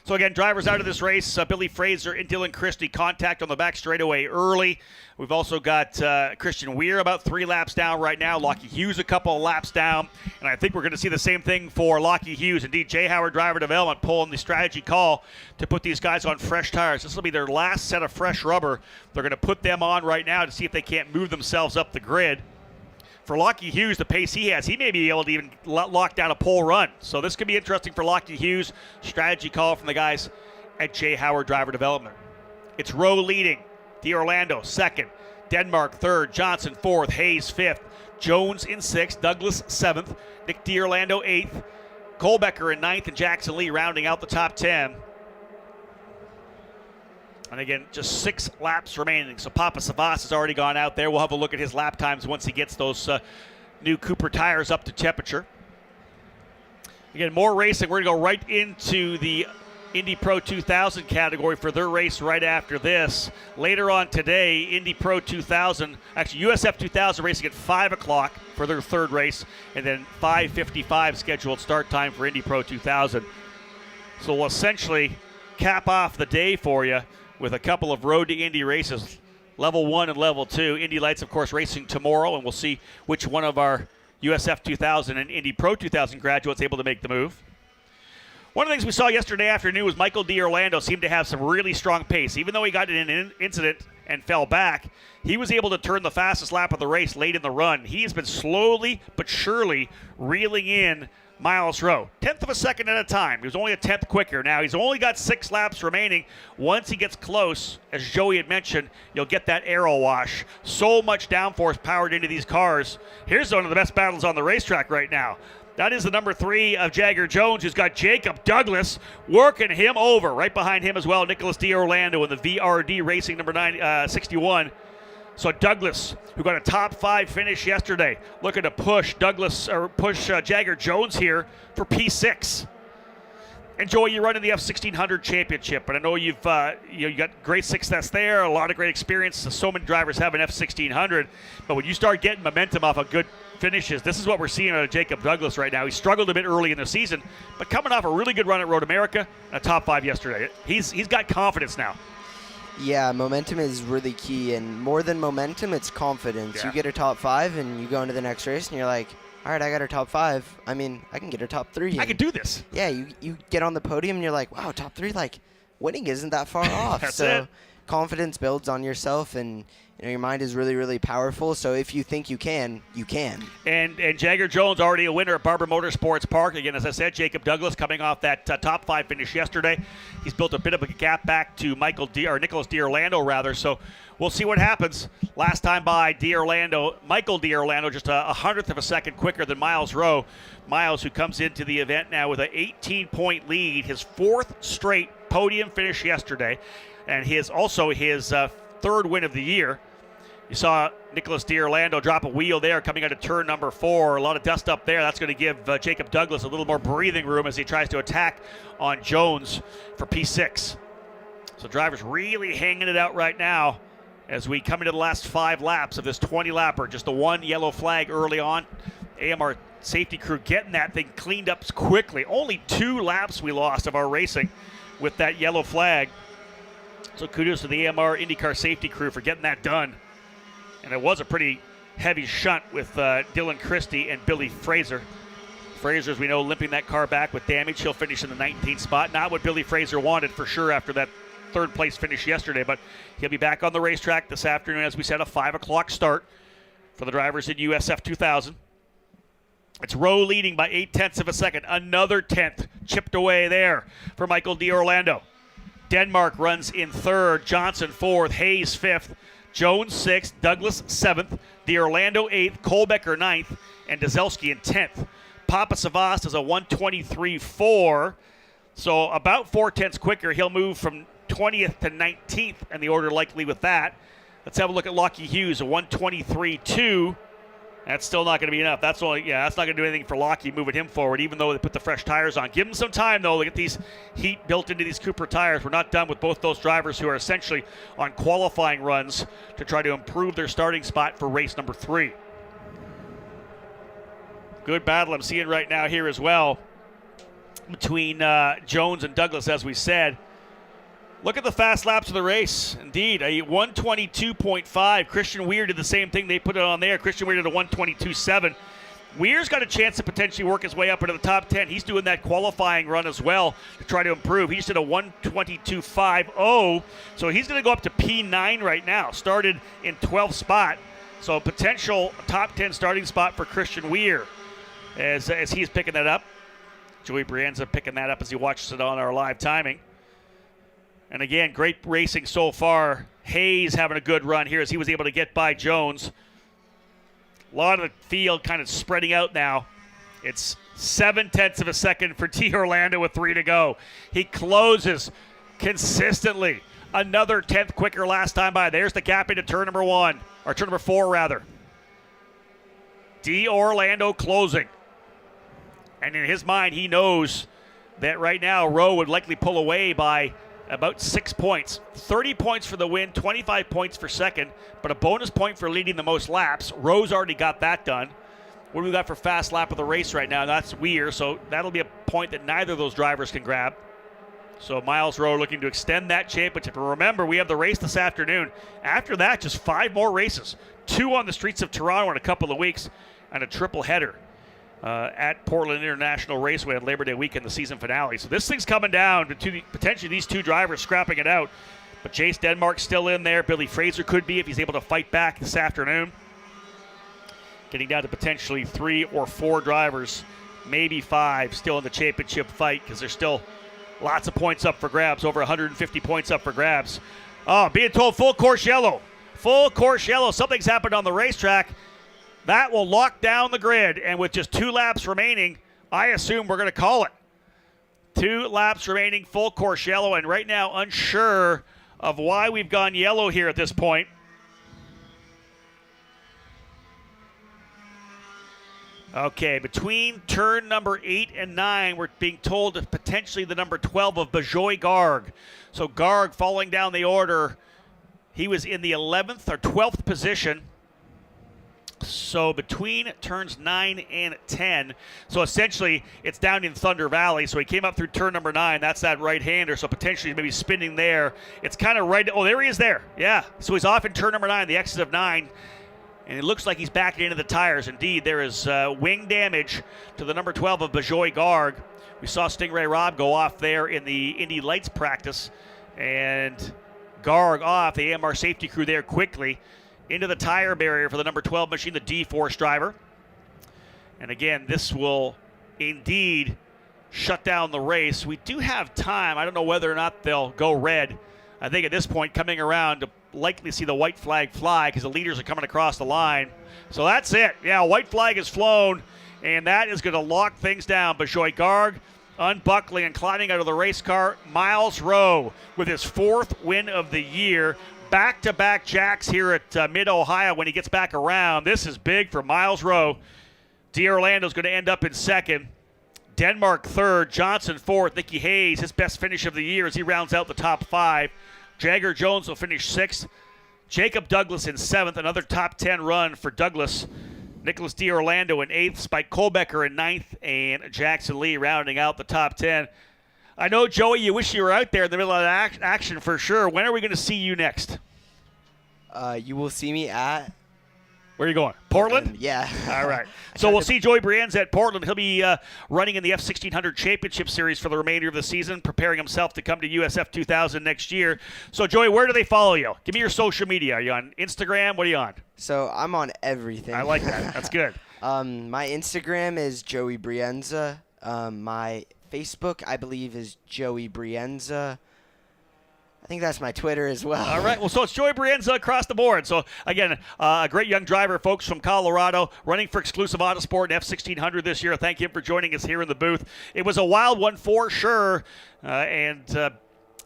So again, drivers out of this race, Billy Fraser and Dylan Christie contact on the back straightaway early. We've also got Christian Weir about 3 laps down right now. Lockie Hughes a couple of laps down. And I think we're going to see the same thing for Lockie Hughes. Indeed, Jay Howard Driver Development pulling the strategy call to put these guys on fresh tires. This will be their last set of fresh rubber. They're going to put them on right now to see if they can't move themselves up the grid. For Lockie Hughes, the pace he has, he may be able to even lock down a pole run. So this could be interesting for Lockie Hughes. Strategy call from the guys at Jay Howard Driver Development. It's Rowe leading, D'Orlando second, Denmark third, Johnson fourth, Hayes fifth, Jones in sixth, Douglas seventh, Nick D'Orlando eighth, Kohlbecker in ninth, and Jackson Lee rounding out the top 10. And again, just 6 laps remaining. So Papasavas has already gone out there. We'll have a look at his lap times once he gets those new Cooper tires up to temperature. Again, more racing. We're going to go right into the Indy Pro 2000 category for their race right after this. Later on today, Indy Pro 2000, actually USF2000 racing at 5 o'clock for their third race, and then 5:55 scheduled start time for Indy Pro 2000. So we'll essentially cap off the day for you with a couple of Road to Indy races, Level 1 and Level 2. Indy Lights, of course, racing tomorrow, and we'll see which one of our USF2000 and Indy Pro 2000 graduates able to make the move. One of the things we saw yesterday afternoon was Michael D'Orlando seemed to have some really strong pace. Even though he got in an incident and fell back, he was able to turn the fastest lap of the race late in the run. He has been slowly but surely reeling in Miles Rowe. 10th of a second at a time. He was only a 10th quicker. Now, he's only got 6 laps remaining. Once he gets close, as Joey had mentioned, you'll get that aero wash. So much downforce powered into these cars. Here's one of the best battles on the racetrack right now. That is the number 3 of Jagger Jones, who's got Jacob Douglas working him over. Right behind him as well, Nicholas D'Orlando in the VRD Racing number 61. So Douglas, who got a top 5 finish yesterday, looking to push Jagger Jones here for P6. And Joey, you run in the F1600 championship, and I know you got great success there, a lot of great experience. So many drivers have an F1600, but when you start getting momentum off of good finishes, this is what we're seeing out of Jacob Douglas right now. He struggled a bit early in the season, but coming off a really good run at Road America, and a top 5 yesterday, he's got confidence now. Yeah, momentum is really key, and more than momentum, it's confidence. Yeah. You get a top 5, and you go into the next race, and you're like, all right, I got a top 5. I mean, I can get a top 3. I can do this. Yeah, you get on the podium, and you're like, wow, top 3, like, winning isn't that far off. That's so it. confidence builds on yourself, and your mind is really, really powerful. So if you think you can, you can. And Jagger Jones already a winner at Barber Motorsports Park. Again, as I said, Jacob Douglas coming off that top 5 finish yesterday. He's built a bit of a gap back to Nicholas D'Orlando, rather. So we'll see what happens. Last time by Michael D'Orlando, just a 100th of a second quicker than Miles Rowe. Miles, who comes into the event now with an 18-point lead, his 4th straight podium finish yesterday, and his 3rd win of the year. You saw Nicholas D'Orlando drop a wheel there coming out of turn number 4. A lot of dust up there. That's going to give Jacob Douglas a little more breathing room as he tries to attack on Jones for P6. So drivers really hanging it out right now as we come into the last 5 laps of this 20-lapper. Just the one yellow flag early on. AMR safety crew getting that thing cleaned up quickly. Only 2 laps we lost of our racing with that yellow flag. So kudos to the AMR IndyCar safety crew for getting that done. And it was a pretty heavy shunt with Dylan Christie and Billy Fraser. Fraser, as we know, limping that car back with damage. He'll finish in the 19th spot. Not what Billy Fraser wanted for sure after that 3rd place finish yesterday, but he'll be back on the racetrack this afternoon, as we said, a 5 o'clock start for the drivers in USF2000. It's Rowe leading by 0.8 of a second. Another 10th chipped away there for Michael D'Orlando. Denmark runs in 3rd, Johnson 4th, Hayes 5th, Jones 6th, Douglas 7th, D'Orlando 8th, Kohlbecker 9th, and Dzelski in 10th. Papa Savast is a 1:23.4, so about 4/10 quicker. He'll move from 20th to 19th in the order likely with that. Let's have a look at Lockie Hughes, a 1:23.2. That's still not going to be enough. That's not going to do anything for Lockie moving him forward, even though they put the fresh tires on. Give him some time, though, to get these heat built into these Cooper tires. We're not done with both those drivers who are essentially on qualifying runs to try to improve their starting spot for race number 3. Good battle I'm seeing right now here as well between Jones and Douglas, as we said. Look at the fast laps of the race. Indeed, a 1:22.5. Christian Weir did the same thing. They put it on there. Christian Weir did a 1:22.7. Weir's got a chance to potentially work his way up into the top 10. He's doing that qualifying run as well to try to improve. He just did a 1:22.50. So he's going to go up to P9 right now. Started in 12th spot. So a potential top 10 starting spot for Christian Weir as he's picking that up. Joey Brienza picking that up as he watches it on our live timing. And again, great racing so far. Hayes having a good run here as he was able to get by Jones. A lot of the field kind of spreading out now. It's 0.7 of a second for D'Orlando with 3 to go. He closes consistently. Another 10th quicker last time by. There's the gap into turn number 4 rather. D'Orlando closing. And in his mind, he knows that right now Rowe would likely pull away by about 6 points. 30 points for the win, 25 points for second, but a bonus point for leading the most laps. Rowe's already got that done. What do we got for fast lap of the race right now? That's Weir, so that'll be a point that neither of those drivers can grab. So Miles Rowe looking to extend that championship. And remember, we have the race this afternoon. After that, just 5 more races. 2 on the streets of Toronto in a couple of weeks, and a triple header at Portland International Raceway on Labor Day weekend, the season finale. So this thing's coming down to potentially these 2 drivers scrapping it out. But Chase Denmark's still in there. Billy Fraser could be if he's able to fight back this afternoon. Getting down to potentially 3 or 4 drivers maybe 5 still in the championship fight because there's still lots of points up for grabs, over 150 points up for grabs. Oh, being told full course yellow. Full course yellow. Something's happened on the racetrack. That will lock down the grid, and with just 2 laps remaining, I assume we're going to call it. 2 laps remaining, full course yellow, and right now unsure of why we've gone yellow here at this point. Okay, between turn number 8 and 9, we're being told that potentially the number 12 of Bajoy Garg. So Garg falling down the order. He was in the 11th or 12th position. So between turns 9 and 10, so essentially it's down in Thunder Valley. So he came up through turn number 9. That's that right-hander. So potentially maybe spinning there. It's kind of right. Oh, there he is there. Yeah. So he's off in turn number 9, the exit of 9. And it looks like he's backing into the tires. Indeed, there is wing damage to the number 12 of Bajoy Garg. We saw Stingray Rob go off there in the Indy Lights practice. And Garg off, the AMR safety crew there quickly into the tire barrier for the number 12 machine, the D-Force driver. And again, this will indeed shut down the race. We do have time. I don't know whether or not they'll go red. I think at this point, coming around to likely see the white flag fly because the leaders are coming across the line. So that's it. Yeah, white flag is flown, and that is going to lock things down. Bajoy Garg unbuckling and climbing out of the race car. Miles Rowe with his 4th win of the year. Back-to-back jacks here at Mid-Ohio when he gets back around. This is big for Miles Rowe. D'Orlando's going to end up in 2nd. Denmark 3rd, Johnson 4th, Nicky Hayes, his best finish of the year as he rounds out the top 5. Jagger Jones will finish 6th. Jacob Douglas in 7th, another top 10 run for Douglas. Nicholas D'Orlando in 8th, Spike Kohlbecker in 9th, and Jackson Lee rounding out the top 10. I know, Joey, you wish you were out there in the middle of action for sure. When are we going to see you next? You will see me at... Where are you going? Portland? Yeah. All right. So we'll see Joey Brienza at Portland. He'll be running in the F1600 Championship Series for the remainder of the season, preparing himself to come to USF2000 next year. So, Joey, where do they follow you? Give me your social media. Are you on Instagram? What are you on? So I'm on everything. I like that. That's good. My Instagram is Joey Brienza. My Facebook, I believe, is Joey Brienza. I think that's my Twitter as well. All right. Well, so it's Joey Brienza across the board. So, again, a great young driver, folks, from Colorado, running for Exclusive Autosport and F1600 this year. Thank you for joining us here in the booth. It was a wild one for sure, and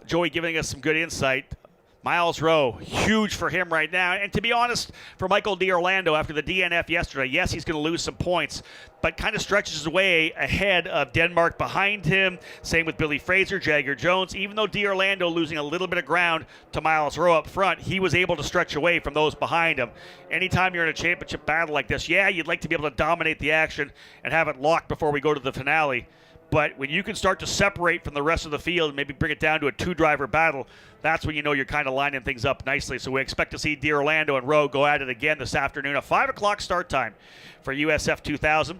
Joey giving us some good insight. Miles Rowe, huge for him right now. And to be honest, for Michael D'Orlando after the DNF yesterday, yes, he's going to lose some points, but kind of stretches his way ahead of Denmark behind him. Same with Billy Fraser, Jagger Jones. Even though D'Orlando losing a little bit of ground to Miles Rowe up front, he was able to stretch away from those behind him. Anytime you're in a championship battle like this, yeah, you'd like to be able to dominate the action and have it locked before we go to the finale. But when you can start to separate from the rest of the field and maybe bring it down to a 2-driver battle, that's when you know you're kind of lining things up nicely. So we expect to see D'Orlando and Rowe go at it again this afternoon. A 5 o'clock start time for USF 2000.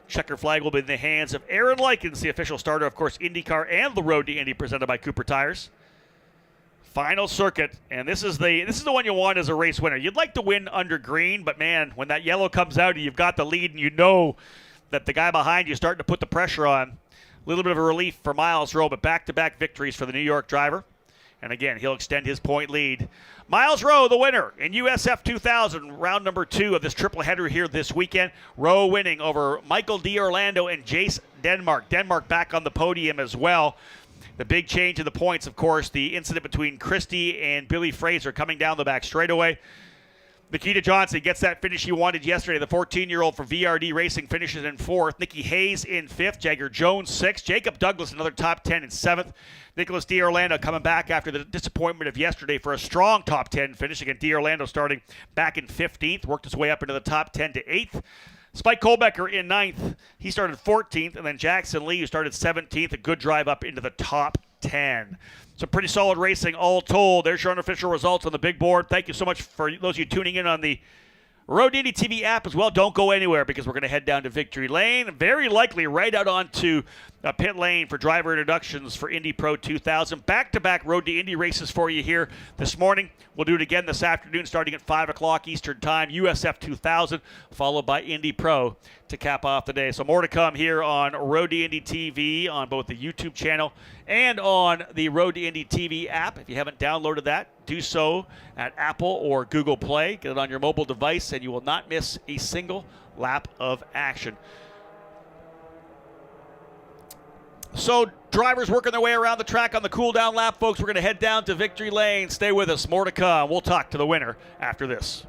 Checker flag will be in the hands of Aaron Likens, the official starter, of course, IndyCar and the Road to Indy, presented by Cooper Tires. Final circuit, and this is the one you want as a race winner. You'd like to win under green, but man, when that yellow comes out and you've got the lead and you know that the guy behind you is starting to put the pressure on. A little bit of a relief for Miles Rowe, but back-to-back victories for the New York driver. And again, he'll extend his point lead. Miles Rowe, the winner in USF 2000, round number 2 of this triple header here this weekend. Rowe winning over Michael D'Orlando and Jace Denmark. Denmark back on the podium as well. The big change in the points, of course, the incident between Christie and Billy Fraser coming down the back straightaway. Nikita Johnson gets that finish he wanted yesterday. The 14-year-old from VRD Racing finishes in 4th. Nicky Hayes in 5th. Jagger Jones 6th. Jacob Douglas another top 10 in 7th. Nicholas D'Orlando coming back after the disappointment of yesterday for a strong top 10 finish. Again, D'Orlando starting back in 15th. Worked his way up into the top 10 to 8th. Spike Kohlbecker in 9th. He started 14th. And then Jackson Lee, who started 17th. A good drive up into the top 10. Some pretty solid racing all told. There's your unofficial results on the big board. Thank you so much for those of you tuning in on the Road to Indy TV app as well. Don't go anywhere because we're going to head down to Victory Lane. Very likely right out onto pit lane for driver introductions for Indy Pro 2000. Back-to-back Road to Indy races for you here this morning. We'll do it again this afternoon starting at 5 o'clock Eastern Time. USF2000 followed by Indy Pro to cap off the day. So more to come here on Road to Indy TV on both the YouTube channel and on the Road to Indy TV app. If you haven't downloaded that, do so at Apple or Google Play. Get it on your mobile device and you will not miss a single lap of action. So drivers working their way around the track on the cool down lap, folks. We're going to head down to Victory Lane. Stay with us. More to come. We'll talk to the winner after this.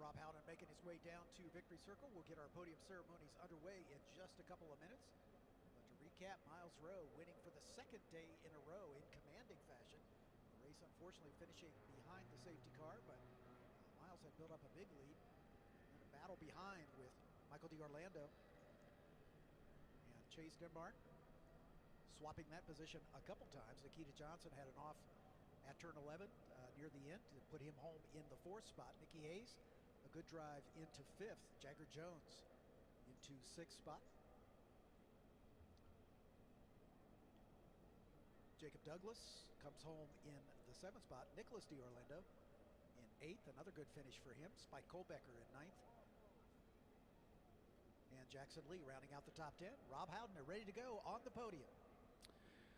Rob Howden making his way down to Victory Circle. We'll get our podium ceremonies underway in just a couple of minutes. But to recap, Miles Rowe winning for the second day in a row in commanding fashion. The race unfortunately finishing behind the safety car, but Miles had built up a big lead. And a battle behind with Michael D'Orlando and Chase Denmark swapping that position a couple times. Nikita Johnson had an off at turn 11 near the end to put him home in the 4th spot. Nicky Hayes, a good drive into 5th. Jagger Jones into 6th spot. Jacob Douglas comes home in the 7th spot. Nicholas D'Orlando 8th. Another good finish for him. Spike Kohlbecker in 9th. And Jackson Lee rounding out the top 10. Rob Howden are ready to go on the podium.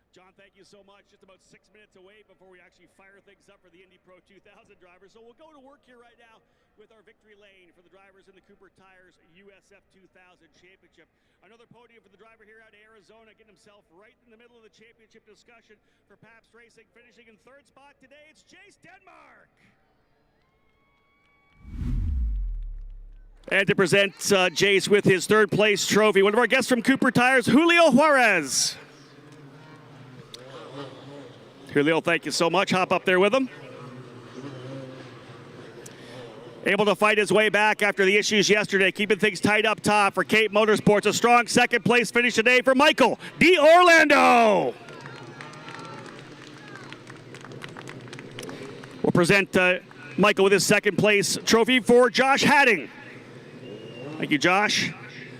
John, thank you so much. Just about 6 minutes away before we actually fire things up for the Indy Pro 2000 drivers. So we'll go to work here right now with our victory lane for the drivers in the Cooper Tires USF2000 Championship. Another podium for the driver here out of Arizona, getting himself right in the middle of the championship discussion for Pabst Racing. Finishing in 3rd spot today, it's Chase Denmark. And to present Jace with his 3rd place trophy, one of our guests from Cooper Tires, Julio Juarez. Julio, thank you so much. Hop up there with him. Able to fight his way back after the issues yesterday, keeping things tight up top for Cape Motorsports. A strong 2nd place finish today for Michael D'Orlando. We'll present Michael with his 2nd place trophy for Josh Hadding. Thank you, Josh.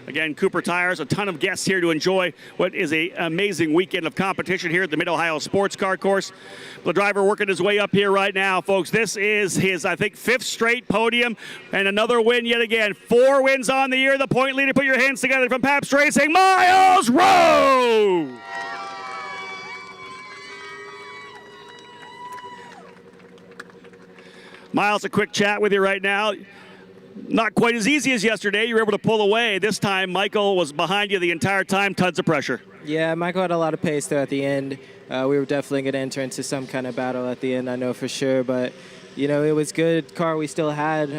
Again, Cooper Tires, a ton of guests here to enjoy what is an amazing weekend of competition here at the Mid-Ohio Sports Car Course. The driver working his way up here right now, folks. This is his, I think, 5th straight podium and another win yet again. 4 wins on the year. The point leader, put your hands together from Pabst Racing, Miles Rowe! Miles, a quick chat with you right now. Not quite as easy as yesterday. You were able to pull away. This time, Michael was behind you the entire time. Tons of pressure. Yeah, Michael had a lot of pace there at the end. We were definitely going to enter into some kind of battle at the end, I know for sure. But, you know, it was good car. We still had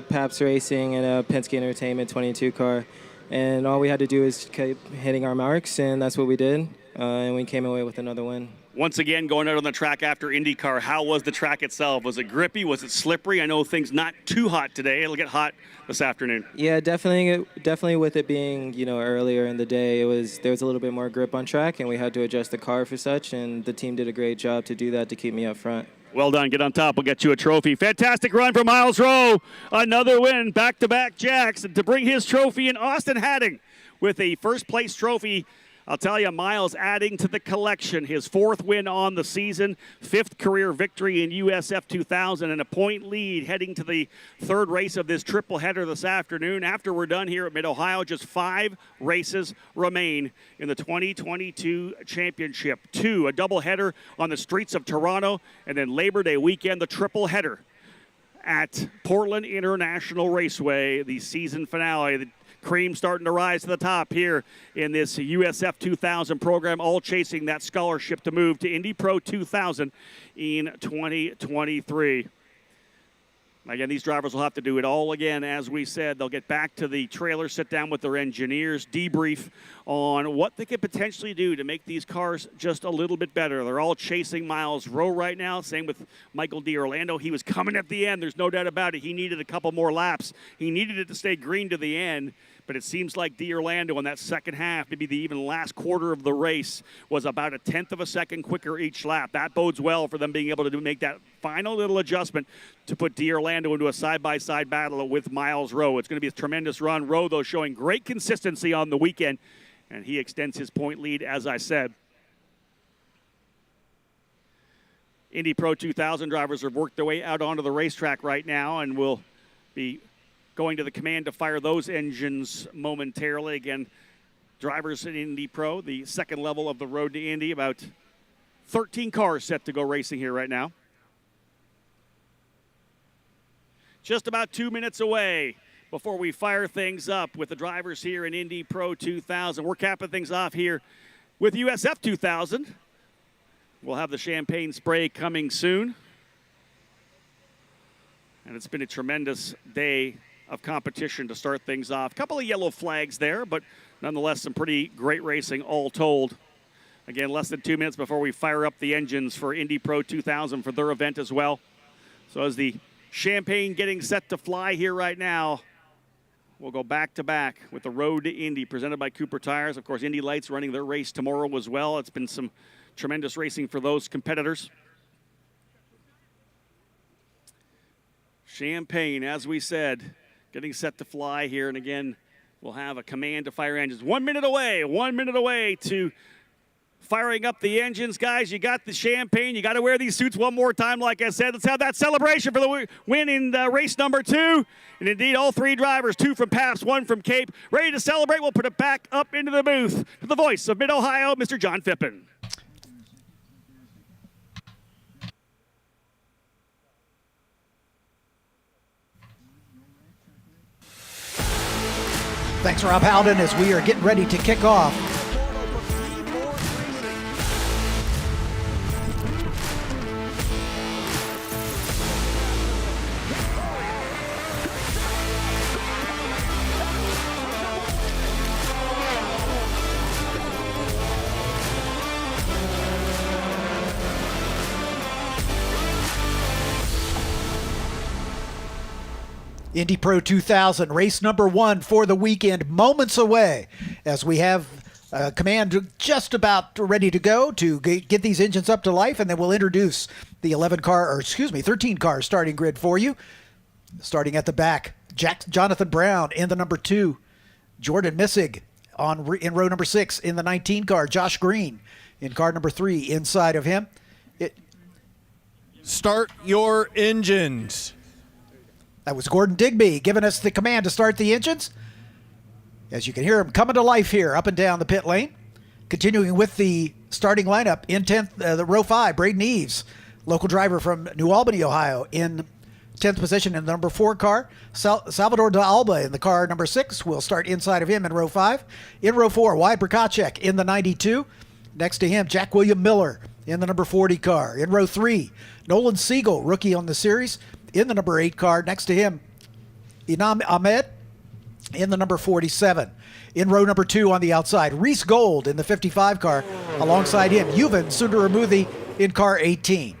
Pabst Racing and a Penske Entertainment 22 car. And all we had to do is keep hitting our marks, and that's what we did. And we came away with another win. Once again, going out on the track after IndyCar, how was the track itself? Was it grippy? Was it slippery? I know things not too hot today. It'll get hot this afternoon. Yeah, definitely with it being, you know, earlier in the day, there was a little bit more grip on track, and we had to adjust the car for such, and the team did a great job to do that to keep me up front. Well done. Get on top. We'll get you a trophy. Fantastic run for Miles Rowe. Another win, back-to-back jacks, and to bring his trophy in, Austin Hadding with a 1st place trophy. I'll tell you, Miles adding to the collection. His 4th win on the season, 5th career victory in USF2000, and a point lead heading to the 3rd race of this triple header this afternoon. After we're done here at Mid-Ohio, just 5 races remain in the 2022 championship. 2, a double header on the streets of Toronto, and then Labor Day weekend, the triple header at Portland International Raceway, the season finale. The cream starting to rise to the top here in this USF 2000 program, all chasing that scholarship to move to Indy Pro 2000 in 2023. Again, these drivers will have to do it all again. As we said, they'll get back to the trailer, sit down with their engineers, debrief on what they could potentially do to make these cars just a little bit better. They're all chasing Miles Rowe right now. Same with Michael D'Orlando. He was coming at the end. There's no doubt about it. He needed a couple more laps. He needed it to stay green to the end. But it seems like D'Orlando in that second half, maybe the even last quarter of the race, was about 1/10 of a second quicker each lap. That bodes well for them being able to make that final little adjustment to put D'Orlando into a side-by-side battle with Miles Rowe. It's going to be a tremendous run. Rowe, though, showing great consistency on the weekend, and he extends his point lead, as I said. Indy Pro 2000 drivers have worked their way out onto the racetrack right now, and will be going to the command to fire those engines momentarily. Again, drivers in Indy Pro, the 2nd level of the road to Indy, about 13 cars set to go racing here right now. Just about 2 minutes away before we fire things up with the drivers here in Indy Pro 2000. We're capping things off here with USF 2000. We'll have the champagne spray coming soon. And it's been a tremendous day of competition to start things off. A couple of yellow flags there, but nonetheless some pretty great racing all told. Again, less than 2 minutes before we fire up the engines for Indy Pro 2000 for their event as well. So as the champagne getting set to fly here right now, we'll go back to back with the Road to Indy presented by Cooper Tires. Of course, Indy Lights running their race tomorrow as well. It's been some tremendous racing for those competitors. Champagne, as we said, getting set to fly here. And again, we'll have a command to fire engines. 1 minute away to Firing up the engines, guys. You got the champagne. You got to wear these suits one more time, like I said. Let's have that celebration for the win in race number 2. And indeed, all 3 drivers, 2 from Pabst, 1 from Cape, ready to celebrate. We'll put it back up into the booth. To the voice of Mid-Ohio, Mr. John Phippen. Thanks, Rob Howden, as we are getting ready to kick off. Indy Pro 2000, race number 1 for the weekend, moments away, as we have command just about ready to go to get these engines up to life, and then we'll introduce the 13 car starting grid for you. Starting at the back, Jonathan Brown in the number 2, Jordan Missig in row number 6 in the 19 car, Josh Green in car number 3 inside of him. Start your engines. That was Gordon Digby giving us the command to start the engines. As you can hear him coming to life here up and down the pit lane. Continuing with the starting lineup in 10th, the row 5, Braden Eves, local driver from New Albany, Ohio, in 10th position in the number 4 car. Salvador de Alba in the car number 6 will start inside of him in row 5. In row 4, Wyatt Brkacek in the 92. Next to him, Jack William Miller in the number 40 car. In row 3, Nolan Siegel, rookie on the series, in the number 8 car. Next to him, Inam Ahmed in the number 47. In row number 2 on the outside, Reese Gold in the 55 car. Alongside him, Yuvan Sundaramurthy in car 18.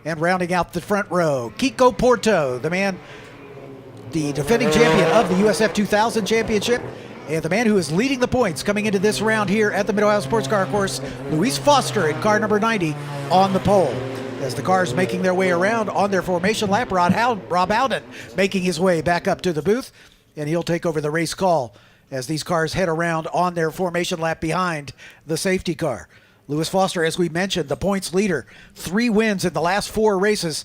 And rounding out the front row, Kiko Porto, the defending champion of the USF2000 championship, and the man who is leading the points coming into this round here at the Mid-Ohio Sports Car Course, Luis Foster in car number 90 on the pole. As the cars making their way around on their formation lap, Rob Howden making his way back up to the booth, and he'll take over the race call as these cars head around on their formation lap behind the safety car. Lewis Foster, as we mentioned, the points leader, 3 wins in the last 4 races.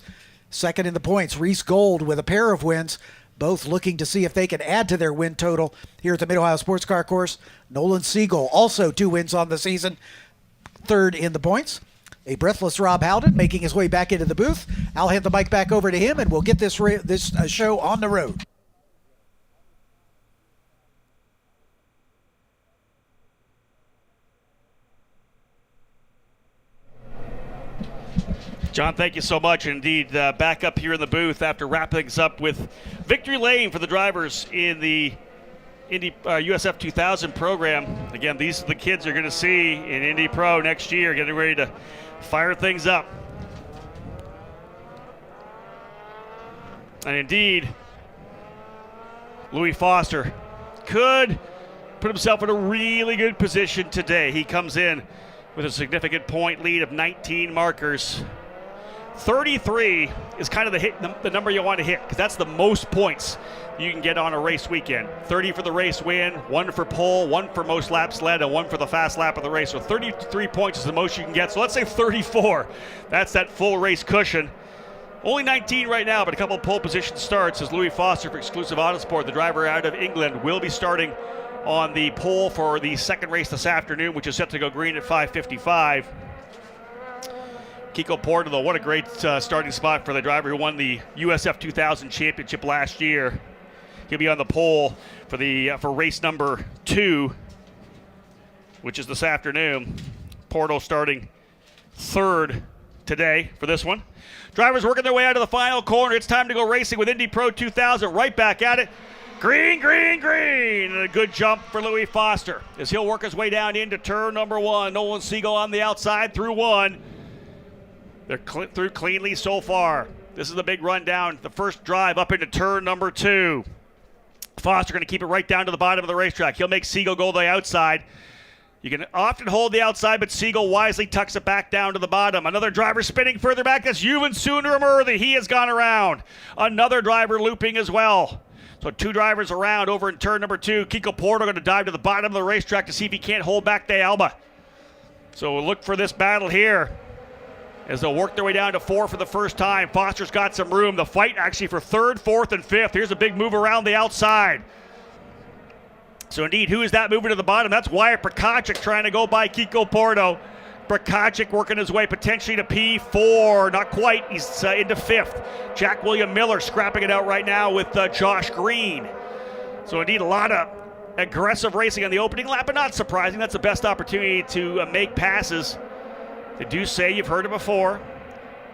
Second in the points, Reese Gold with a pair of wins, both looking to see if they can add to their win total here at the Mid-Ohio Sports Car Course. Nolan Siegel, also 2 wins on the season, third in the points. A breathless Rob Howden making his way back into the booth. I'll hand the mic back over to him, and we'll get this show on the road. John, thank you so much. Indeed, back up here in the booth after wrapping things up with victory lane for the drivers in the Indy USF2000 program. Again, these are the kids you're going to see in Indy Pro next year, getting ready to fire things up. And indeed, Louis Foster could put himself in a really good position today. He comes in with a significant point lead of 19 markers. 33 is kind of the number you want to hit, because that's the most points you can get on a race weekend. 30 for the race win, 1 for pole, 1 for most laps led, and 1 for the fast lap of the race. So 33 points is the most you can get. So let's say 34. That's that full race cushion. Only 19 right now, but a couple of pole position starts as Louis Foster for Exclusive Autosport, the driver out of England, will be starting on the pole for the second race this afternoon, which is set to go green at 5:55. Kiko Porto, though, what a great starting spot for the driver who won the USF2000 championship last year. He'll be on the pole for race number 2, which is this afternoon. Porto starting third today for this one. Drivers working their way out of the final corner. It's time to go racing with Indy Pro 2000. Right back at it. Green, green, green. And a good jump for Louis Foster as he'll work his way down into turn number 1. Nolan Siegel on the outside through 1. They're through cleanly so far. This is the big rundown. The first drive up into turn number 2. Foster going to keep it right down to the bottom of the racetrack. He'll make Siegel go the outside. You can often hold the outside, but Siegel wisely tucks it back down to the bottom. Another driver spinning further back. That's Yuvan Sundaramurthy. He has gone around. Another driver looping as well. So 2 drivers around over in turn number 2. Kiko Porto going to dive to the bottom of the racetrack to see if he can't hold back De Alba. So we'll look for this battle here as they'll work their way down to 4 for the first time. Foster's got some room. The fight actually for 3rd, 4th, and 5th. Here's a big move around the outside. So indeed, who is that moving to the bottom? That's Wyatt Prakacic trying to go by Kiko Porto. Prakacic working his way potentially to P4. Not quite. He's into 5th. Jack William Miller scrapping it out right now with Josh Green. So indeed, a lot of aggressive racing on the opening lap, but not surprising. That's the best opportunity to make passes. They do say, you've heard it before,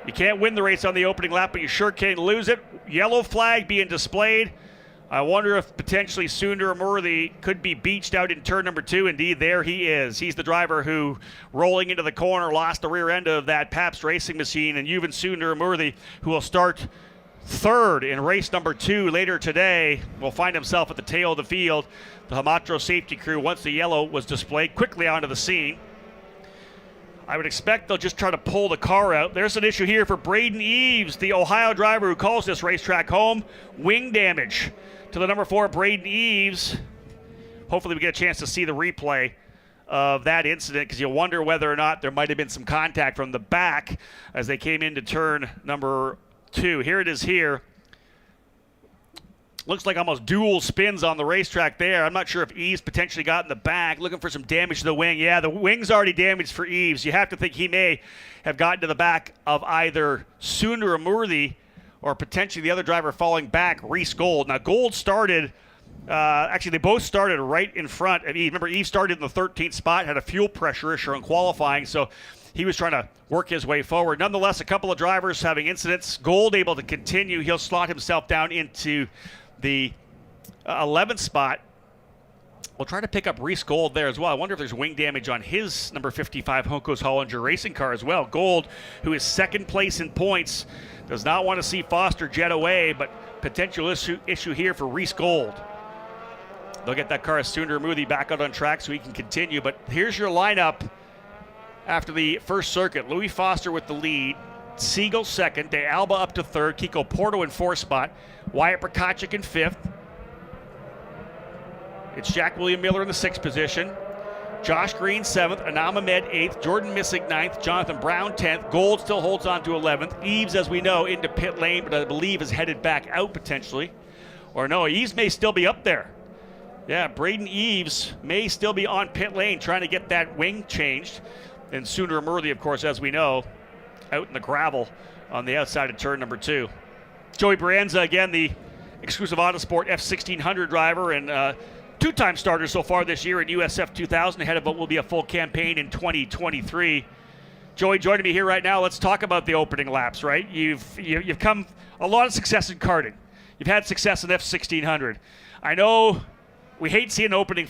you can't win the race on the opening lap, but you sure can lose it. Yellow flag being displayed. I wonder if potentially Sundar Amurthy could be beached out in turn number 2. Indeed, there he is. He's the driver who, rolling into the corner, lost the rear end of that Pabst racing machine. And Yuvan Sundar Amurthy, who will start 3rd in race number 2 later today, will find himself at the tail of the field. The Hamatro safety crew, once the yellow was displayed, quickly onto the scene. I would expect they'll just try to pull the car out. There's an issue here for Braden Eves, the Ohio driver who calls this racetrack home. Wing damage to the number 4, Braden Eves. Hopefully we get a chance to see the replay of that incident, because you wonder whether or not there might have been some contact from the back as they came into turn number 2. Here it is here. Looks like almost dual spins on the racetrack there. I'm not sure if Eves potentially got in the back. Looking for some damage to the wing. Yeah, the wing's already damaged for Eves. You have to think he may have gotten to the back of either Sundar Amurthy or potentially the other driver falling back, Reese Gold. Now, Gold started, actually, they both started right in front of Eve. Remember, Eve started in the 13th spot, had a fuel pressure issue in qualifying, so he was trying to work his way forward. Nonetheless, a couple of drivers having incidents. Gold able to continue. He'll slot himself down into the 11th spot. We'll try to pick up Reese Gold there as well. I wonder if there's wing damage on his number 55 Honkos Hollinger racing car as well. Gold, who is 2nd place in points, does not want to see Foster jet away, but potential issue here for Reese Gold. They'll get that car, Sundar Amurthy, back out on track so he can continue. But here's your lineup after the first circuit. Louis Foster with the lead. Siegel 2nd. De Alba up to 3rd. Kiko Porto in 4th spot. Wyatt Prakacic in 5th. It's Jack William Miller in the 6th position. Josh Green 7th, Anam Ahmed 8th, Jordan Missick 9th, Jonathan Brown 10th. Gold still holds on to 11th. Eves, as we know, into pit lane, but I believe is headed back out potentially. Or no, Eves may still be up there. Yeah, Braden Eves may still be on pit lane trying to get that wing changed. And Sundar Amurthy, of course, as we know, out in the gravel on the outside of turn number 2. Joey Brienza, again, the exclusive Autosport F1600 driver and 2-time starter so far this year in USF2000, ahead of what will be a full campaign in 2023. Joey joining me here right now. Let's talk about the opening laps, right? You've come a lot of success in karting. You've had success in F1600. I know we hate seeing an opening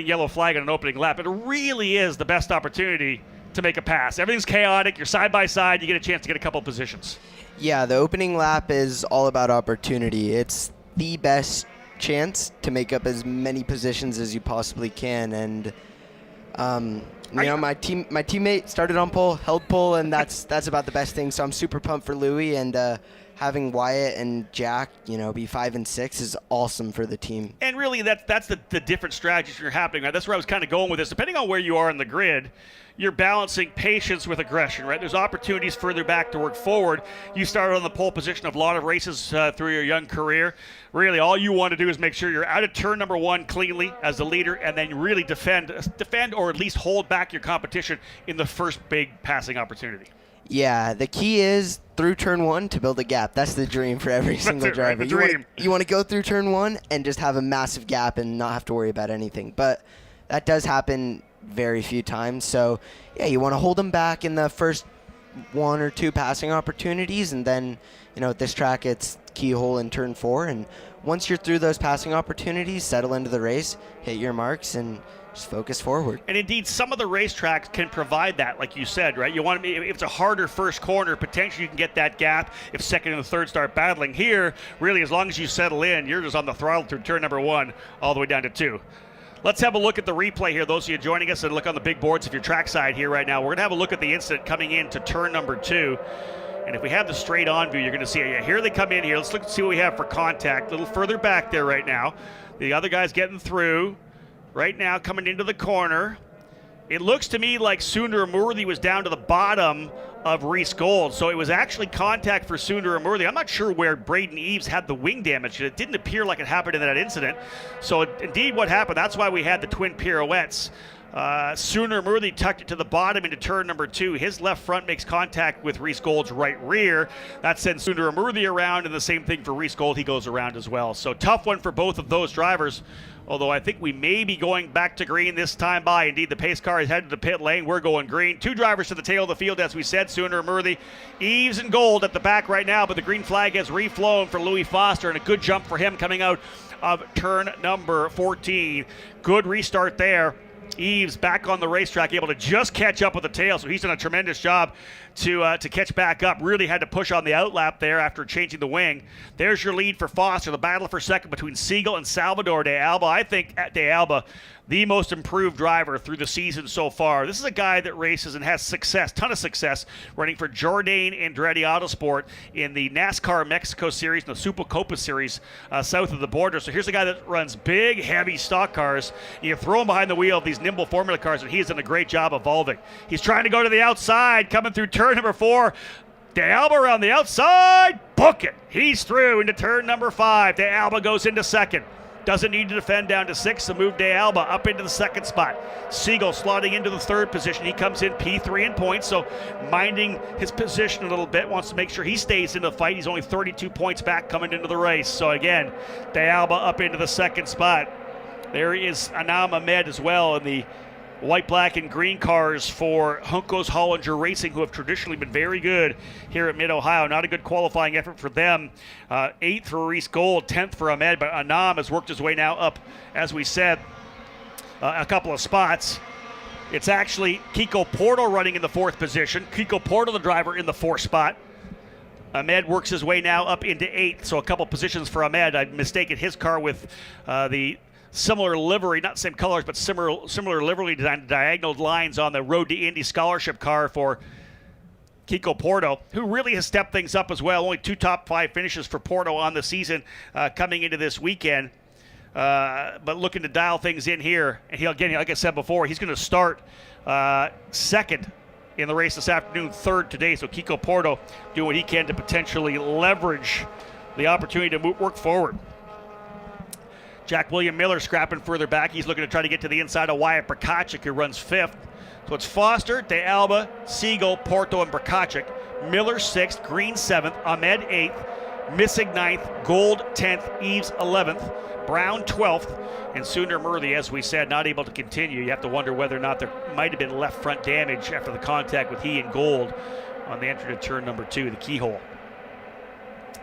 yellow flag on an opening lap, but it really is the best opportunity to make a pass. Everything's chaotic. You're side by side. You get a chance to get a couple of positions. Yeah, the opening lap is all about opportunity. It's the best chance to make up as many positions as you possibly can, and my teammate started on pole, held pole, and that's about the best thing. So I'm super pumped for Louis, and having Wyatt and Jack, be 5 and 6 is awesome for the team. And really, that's the different strategies that are happening. Right? That's where I was kind of going with this. Depending on where you are in the grid, you're balancing patience with aggression, right? There's opportunities further back to work forward. You started on the pole position of a lot of races through your young career. Really, all you want to do is make sure you're out of turn number 1 cleanly as the leader, and then really defend or at least hold back your competition in the first big passing opportunity. Yeah, the key is through turn 1 to build a gap. That's the dream for every single driver. Right, the dream. You want to go through turn 1 and just have a massive gap and not have to worry about anything. But that does happen very few times. So, yeah, you want to hold them back in the first 1 or 2 passing opportunities, and then, at this track it's keyhole in turn 4. And once you're through those passing opportunities, settle into the race, hit your marks, and just focus forward. And indeed, some of the racetracks can provide that, like you said, right? You want to, if it's a harder first corner, potentially you can get that gap if 2nd and 3rd start battling. Here, really, as long as you settle in, you're just on the throttle through turn number 1 all the way down to 2. Let's have a look at the replay here. Those of you joining us, and look on the big boards if you're trackside here right now. We're going to have a look at the incident coming into turn number 2. And if we have the straight on view, you're going to see it. Yeah, here they come in here. Let's look and see what we have for contact. A little further back there right now. The other guy's getting through. Right now, coming into the corner. it looks to me like Sundaramurthy was down to the bottom of Reese Gold. So it was actually contact for Sundaramurthy. I'm not sure where Braden Eves had the wing damage. It didn't appear like it happened in that incident. So indeed what happened, that's why we had the twin pirouettes. Sundaramurthy tucked it to the bottom into turn number 2. His left front makes contact with Reese Gold's right rear. That sends Sundaramurthy around, and the same thing for Reese Gold. He goes around as well. So tough one for both of those drivers. Although I think we may be going back to green this time by. Indeed, the pace car is headed to pit lane. We're going green. 2 drivers to the tail of the field, as we said. Sundaramurthy, Eves, and Gold at the back right now. But the green flag has reflown for Louis Foster, and a good jump for him coming out of turn number 14. Good restart there. Eves back on the racetrack, able to just catch up with the tail, so he's done a tremendous job to catch back up. Really had to push on the outlap there after changing the wing. There's your lead for Foster. The battle for second between Siegel and Salvador de Alba. I think de Alba, the most improved driver through the season so far. This is a guy that races and has success, ton of success, running for Jourdain Andretti Autosport in the NASCAR Mexico Series and the Supercopa Series south of the border. So here's a guy that runs big, heavy stock cars. You throw him behind the wheel of these nimble formula cars, and he's done a great job evolving. He's trying to go to the outside, coming through turn number 4. De Alba around the outside, book it. He's through into turn number 5. De Alba goes into second. Doesn't need to defend down to 6, so move De Alba up into the second spot. Siegel slotting into the third position. He comes in P3 in points, so minding his position a little bit, wants to make sure he stays in the fight. He's only 32 points back coming into the race. So again, De Alba up into the second spot. There is Anam Ahmed as well in the white, black, and green cars for Juncos Hollinger Racing, who have traditionally been very good here at Mid-Ohio. Not a good qualifying effort for them. 8th for Reese Gold, 10th for Ahmed, but Anam has worked his way now up, as we said, a couple of spots. It's actually Kiko Porto running in the 4th position. Kiko Porto, the driver, in the 4th spot. Ahmed works his way now up into 8th, so a couple positions for Ahmed. I'd mistaken his car with the similar livery, not same colors, but similar livery design, diagonal lines on the Road to Indy scholarship car for Kiko Porto, who really has stepped things up as well. Only 2 top 5 finishes for Porto on the season coming into this weekend. But looking to dial things in here. And he, again, like I said before, he's going to start second in the race this afternoon, 3rd today. So Kiko Porto doing what he can to potentially leverage the opportunity to work forward. Jack William Miller scrapping further back. He's looking to try to get to the inside of Wyatt Brakacic, who runs 5th. So it's Foster, De Alba, Siegel, Porto, and Brakacic. Miller 6th, Green 7th, Ahmed 8th, Missig 9th, Gold 10th, Eves 11th, Brown 12th, and Sundaramurthy, as we said, not able to continue. You have to wonder whether or not there might have been left front damage after the contact with he and Gold on the entry to turn number 2, the keyhole.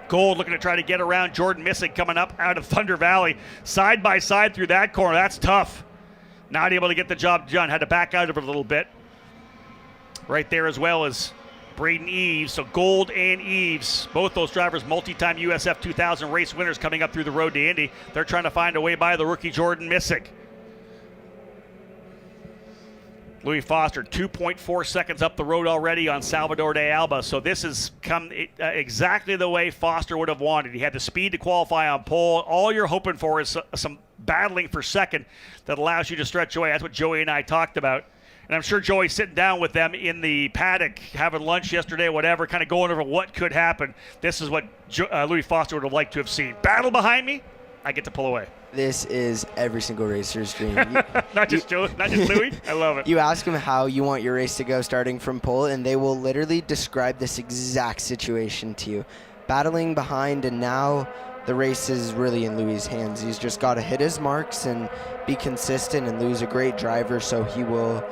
Gold looking to try to get around Jordan Missig coming up out of Thunder Valley. Side by side through that corner. That's tough. Not able to get the job done. Had to back out of it a little bit. Right there as well as Braden Eves. So Gold and Eves, both those drivers, multi-time USF2000 race winners coming up through the Road to Indy. They're trying to find a way by the rookie Jordan Missig. Louis Foster, 2.4 seconds up the road already on Salvador de Alba. So this has come exactly the way Foster would have wanted. He had the speed to qualify on pole. All you're hoping for is some battling for second that allows you to stretch away. That's what Joey and I talked about. And I'm sure Joey's sitting down with them in the paddock, having lunch yesterday, whatever, kind of going over what could happen. This is what Louis Foster would have liked to have seen. Battle behind me, I get to pull away. This is every single racer's dream. Not just Louis. I love it. You ask them how you want your race to go starting from pole, and they will literally describe this exact situation to you. Battling behind, and now the race is really in Louis' hands. He's just got to hit his marks and be consistent, and Louis is a great driver, so he will.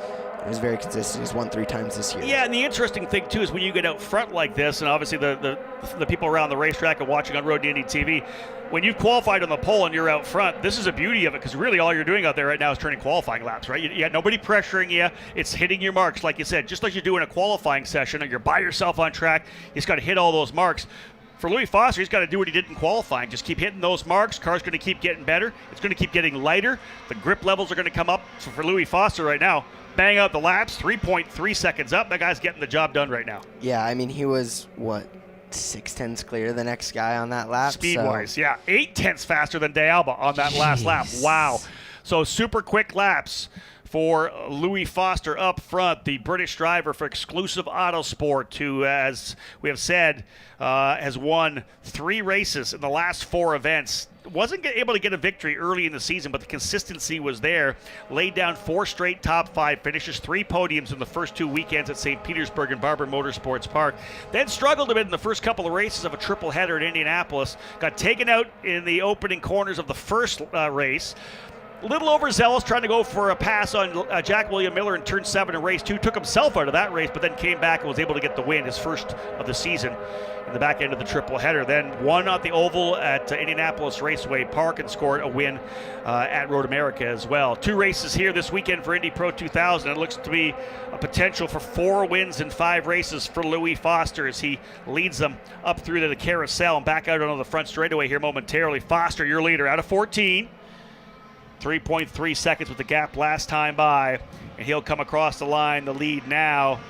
He was very consistent. He's won 3 times this year. Yeah, and the interesting thing, too, is when you get out front like this, and obviously the people around the racetrack and watching on Road to Indy TV, when you've qualified on the pole and you're out front, this is a beauty of it, because really all you're doing out there right now is turning qualifying laps, right? You got nobody pressuring you. It's hitting your marks, like you said, just like you do in a qualifying session, or you're by yourself on track. You just got to hit all those marks. For Louis Foster, he's got to do what he did in qualifying. Just keep hitting those marks. Car's going to keep getting better. It's going to keep getting lighter. The grip levels are going to come up. So for Louis Foster right now, bang out the laps, 3.3 seconds up. That guy's getting the job done right now. Yeah, I mean, he was, 6/10 clear the next guy on that lap? Speed-wise, yeah. 8/10 faster than De Alba on that last lap. Wow. So super quick laps for Louis Foster up front, the British driver for Exclusive Autosport, who, as we have said, has won 3 races in the last 4 events. Wasn't able to get a victory early in the season, but the consistency was there. Laid down 4 straight top 5 finishes, 3 podiums in the first 2 weekends at St. Petersburg and Barber Motorsports Park. Then struggled a bit in the first couple of races of a triple header at Indianapolis. Got taken out in the opening corners of the first race. A little overzealous, trying to go for a pass on Jack William Miller in turn 7 in race 2. Took himself out of that race, but then came back and was able to get the win, his first of the season, in the back end of the triple header. Then won at the Oval at Indianapolis Raceway Park and scored a win at Road America as well. 2 races here this weekend for Indy Pro 2000. It looks to be a potential for 4 wins in 5 races for Louis Foster as he leads them up through to the carousel and back out onto the front straightaway here momentarily. Foster, your leader, out of 14. 3.3 seconds with the gap last time by, and he'll come across the line, the lead now.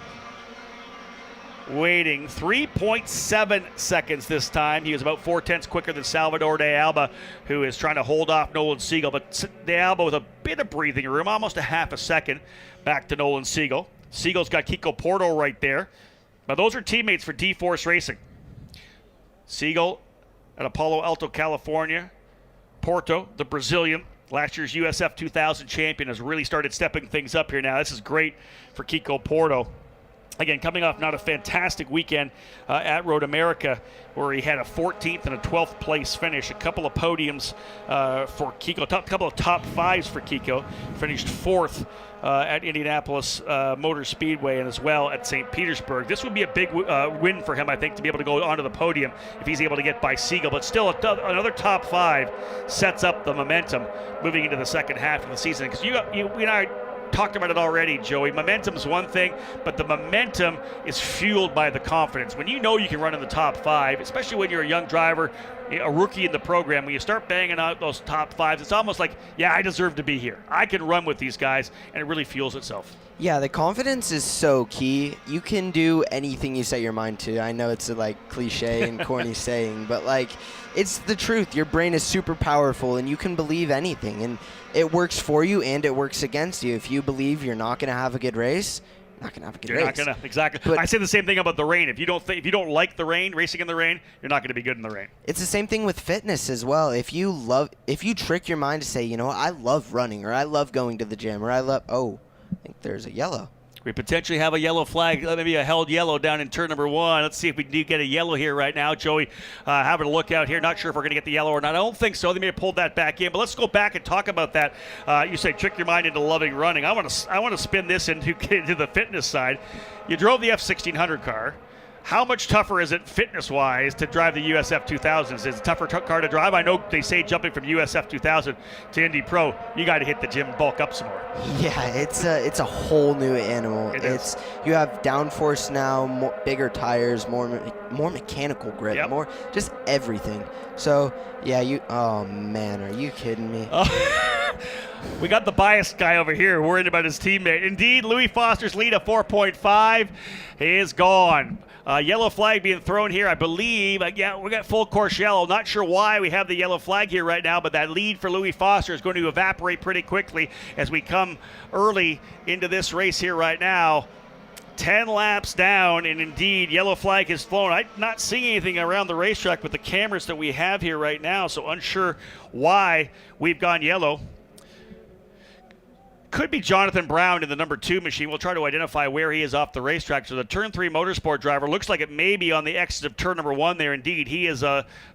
Waiting 3.7 seconds this time. He was about 4/10 quicker than Salvador de Alba, who is trying to hold off Nolan Siegel, but de Alba with a bit of breathing room, almost a half a second back to Nolan Siegel. Siegel's got Kiko Porto right there. Now those are teammates for D-Force Racing. Siegel at Apollo Alto, California. Porto, the Brazilian, last year's USF2000 champion, has really started stepping things up here now. This is great for Kiko Porto. Again, coming off not a fantastic weekend at Road America, where he had a 14th and a 12th place finish. A couple of podiums for Kiko, a couple of top 5s for Kiko. Finished 4th at Indianapolis Motor Speedway and as well at St. Petersburg. This would be a big win for him, I think, to be able to go onto the podium if he's able to get by Siegel. But still, another top 5 sets up the momentum moving into the second half of the season. Because you and I talked about it already, Joey. Momentum's one thing, but the momentum is fueled by the confidence. When you know you can run in the top 5, especially when you're a young driver, a rookie in the program, when you start banging out those top 5s, it's almost like, yeah, I deserve to be here. I can run with these guys, and it really fuels itself. Yeah, the confidence is so key. You can do anything you set your mind to. I know it's a cliche and corny saying, but it's the truth. Your brain is super powerful, and you can believe anything, and it works for you and it works against you. If you believe you're not going to have a good race, you're not going to have a good race. You're not going to, exactly. But I say the same thing about the rain. If you don't like the rain, racing in the rain, you're not going to be good in the rain. It's the same thing with fitness as well. If you trick your mind to say, you know what, I love running, or I love going to the gym, or I think there's a yellow. We potentially have a yellow flag, maybe a held yellow down in turn number 1. Let's see if we do get a yellow here right now. Joey having a look out here. Not sure if we're going to get the yellow or not. I don't think so. They may have pulled that back in. But let's go back and talk about that. You say trick your mind into loving running. I want to spin this into the fitness side. You drove the F1600 car. How much tougher is it fitness-wise to drive the USF2000s? Is it a tougher car to drive? I know they say jumping from USF2000 to Indy Pro, you got to hit the gym and bulk up some more. Yeah, it's a whole new animal. You have downforce now, bigger tires, more mechanical grip, yep. More just everything. So yeah, oh man, are you kidding me? We got the biased guy over here worried about his teammate. Indeed, Louis Foster's lead of 4.5 is gone. Yellow flag being thrown here, I believe. Yeah, we got full course yellow. Not sure why we have the yellow flag here right now, but that lead for Louis Foster is going to evaporate pretty quickly as we come early into this race here right now. 10 laps down, and indeed, yellow flag has flown. I'm not seeing anything around the racetrack with the cameras that we have here right now, so unsure why we've gone yellow. Could be Jonathan Brown in the number 2 machine. We'll try to identify where he is off the racetrack. So the turn 3 motorsport driver looks like it may be on the exit of turn number 1 there. Indeed, he is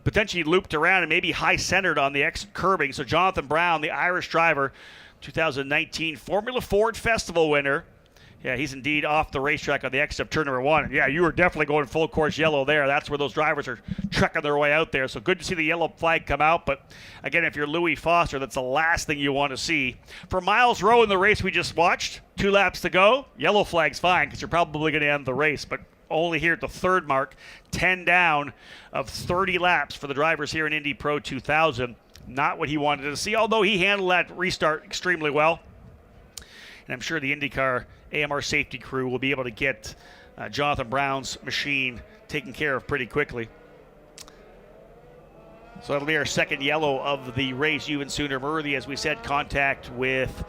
potentially looped around and maybe high-centered on the exit curbing. So Jonathan Brown, the Irish driver, 2019 Formula Ford Festival winner. Yeah, he's indeed off the racetrack on the exit of turn number 1. Yeah, you were definitely going full course yellow there. That's where those drivers are trekking their way out there. So good to see the yellow flag come out. But again, if you're Louis Foster, that's the last thing you want to see. For Miles Rowe in the race we just watched, 2 laps to go. Yellow flag's fine because you're probably going to end the race. But only here at the 3rd mark, 10 down of 30 laps for the drivers here in Indy Pro 2000. Not what he wanted to see, although he handled that restart extremely well. And I'm sure the IndyCar AMR safety crew will be able to get Jonathan Brown's machine taken care of pretty quickly. So that'll be our second yellow of the race. Ewan Sooner Murthy, as we said, contact with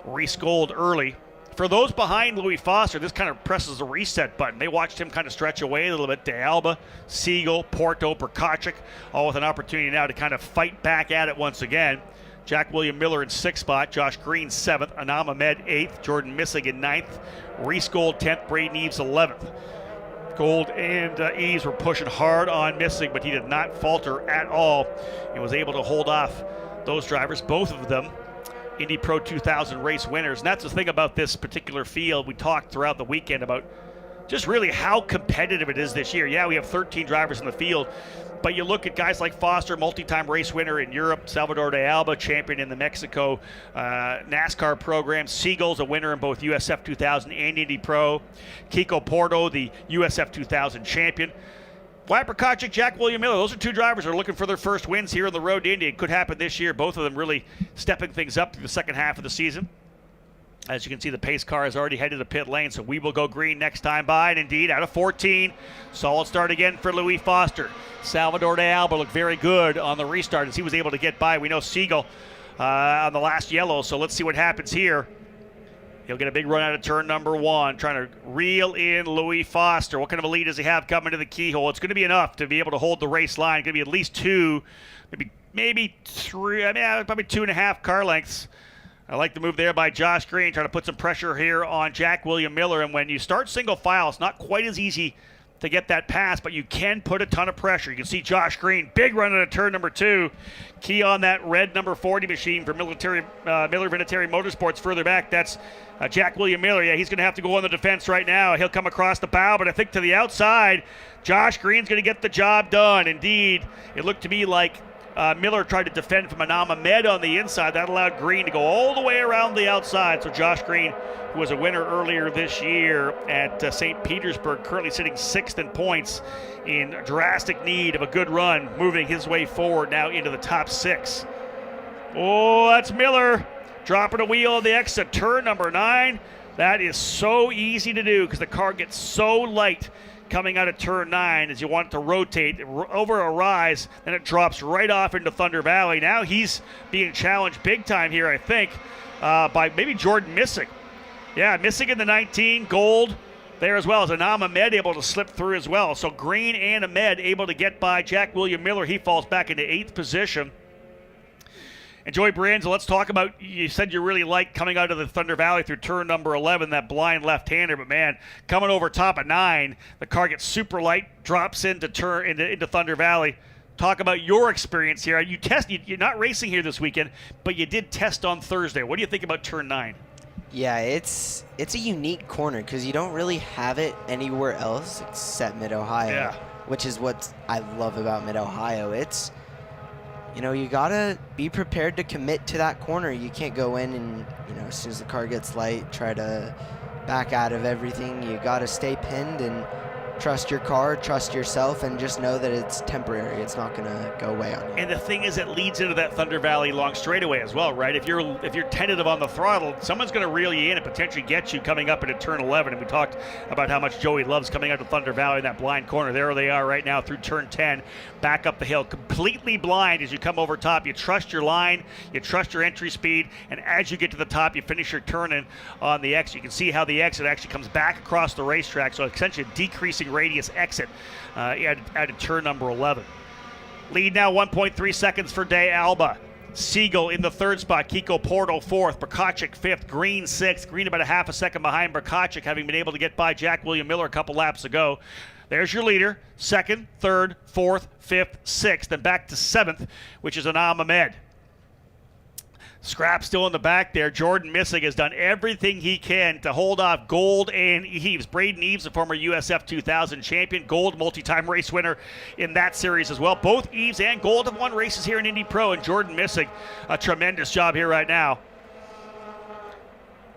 Reese Gold early. For those behind Louis Foster, this kind of presses the reset button. They watched him kind of stretch away a little bit. De Alba, Siegel, Porto, Prkacic, all with an opportunity now to kind of fight back at it once again. Jack William Miller in 6th spot, Josh Green 7th, Anam Ahmed 8th, Jordan Missig in 9th, Reese Gold 10th, Braden Eves 11th. Gold and Eves were pushing hard on Missig, but he did not falter at all and was able to hold off those drivers, both of them Indy Pro 2000 race winners. And that's the thing about this particular field. We talked throughout the weekend about just really how competitive it is this year. Yeah, we have 13 drivers in the field, but you look at guys like Foster, multi-time race winner in Europe, Salvador de Alba, champion in the Mexico NASCAR program, Siegel's a winner in both USF2000 and Indy Pro, Kiko Porto, the USF2000 champion. Wyatt Prkacic, Jack William Miller, those are two drivers that are looking for their first wins here on the road to Indy. It could happen this year, both of them really stepping things up through the second half of the season. As you can see, the pace car is already headed to pit lane, so we will go green next time by. And indeed, out of 14, solid start again for Louis Foster. Salvador de Alba looked very good on the restart as he was able to get by. We know Siegel on the last yellow, so let's see what happens here. He'll get a big run out of turn number 1, trying to reel in Louis Foster. What kind of a lead does he have coming to the keyhole? It's going to be enough to be able to hold the race line. It's going to be at least 2, maybe 3, probably 2.5 car lengths. I like the move there by Josh Green, trying to put some pressure here on Jack William Miller. And when you start single file, it's not quite as easy to get that pass, but you can put a ton of pressure. You can see Josh Green, big run at turn number 2. Key on that red number 40 machine for Miller Vinatieri Motorsports further back. That's Jack William Miller. Yeah, he's going to have to go on the defense right now. He'll come across the bow, but I think to the outside, Josh Green's going to get the job done. Indeed, it looked to me like Miller tried to defend from Anam Ahmed on the inside. That allowed Green to go all the way around the outside. So Josh Green, who was a winner earlier this year at St. Petersburg, currently sitting 6th in points, in drastic need of a good run, moving his way forward now into the top 6. Oh, that's Miller dropping a wheel on the exit, turn number 9. That is so easy to do because the car gets so light coming out of turn 9 as you want it to rotate over a rise, then it drops right off into Thunder Valley. Now he's being challenged big time here, I think, by maybe Jordan Missig. Yeah, Missig in the 19, Gold there as well as Anam Ahmed able to slip through as well. So Green and Ahmed able to get by Jack William Miller. He falls back into 8th position. And Joey Brienza, let's talk about, you said you really liked coming out of the Thunder Valley through turn number 11, that blind left-hander, but man, coming over top of 9, the car gets super light, drops into Thunder Valley. Talk about your experience here. You're not racing here this weekend, but you did test on Thursday. What do you think about turn 9? Yeah, it's a unique corner because you don't really have it anywhere else except Mid-Ohio, which is what I love about Mid-Ohio. It's, you gotta be prepared to commit to that corner. You can't go in and, as soon as the car gets light, try to back out of everything. You gotta stay pinned and trust your car, trust yourself, and just know that it's temporary. It's not gonna go away on you. And the thing is, it leads into that Thunder Valley long straightaway as well, right? If you're tentative on the throttle, someone's gonna reel you in and potentially get you coming up into turn 11. And we talked about how much Joey loves coming out to Thunder Valley in that blind corner. There they are right now through turn 10, back up the hill, completely blind as you come over top. You trust your line, you trust your entry speed, and as you get to the top, you finish your turn in on the exit. You can see how the exit actually comes back across the racetrack, so essentially a decreasing radius exit at turn number 11. Lead now 1.3 seconds for De Alba. Siegel in the 3rd spot, Kiko Porto 4th, Prkacic 5th, Green 6th. Green about a half a second behind Prkacic, having been able to get by Jack William Miller a couple laps ago. There's your leader, 2nd, 3rd, 4th, 5th, 6th, and back to 7th, which is Anam Ahmed. Scrap still in the back there. Jordan Missig has done everything he can to hold off Gold and Eves. Braden Eves, the former USF2000 champion, Gold multi-time race winner in that series as well. Both Eves and Gold have won races here in Indy Pro, and Jordan Missig, a tremendous job here right now.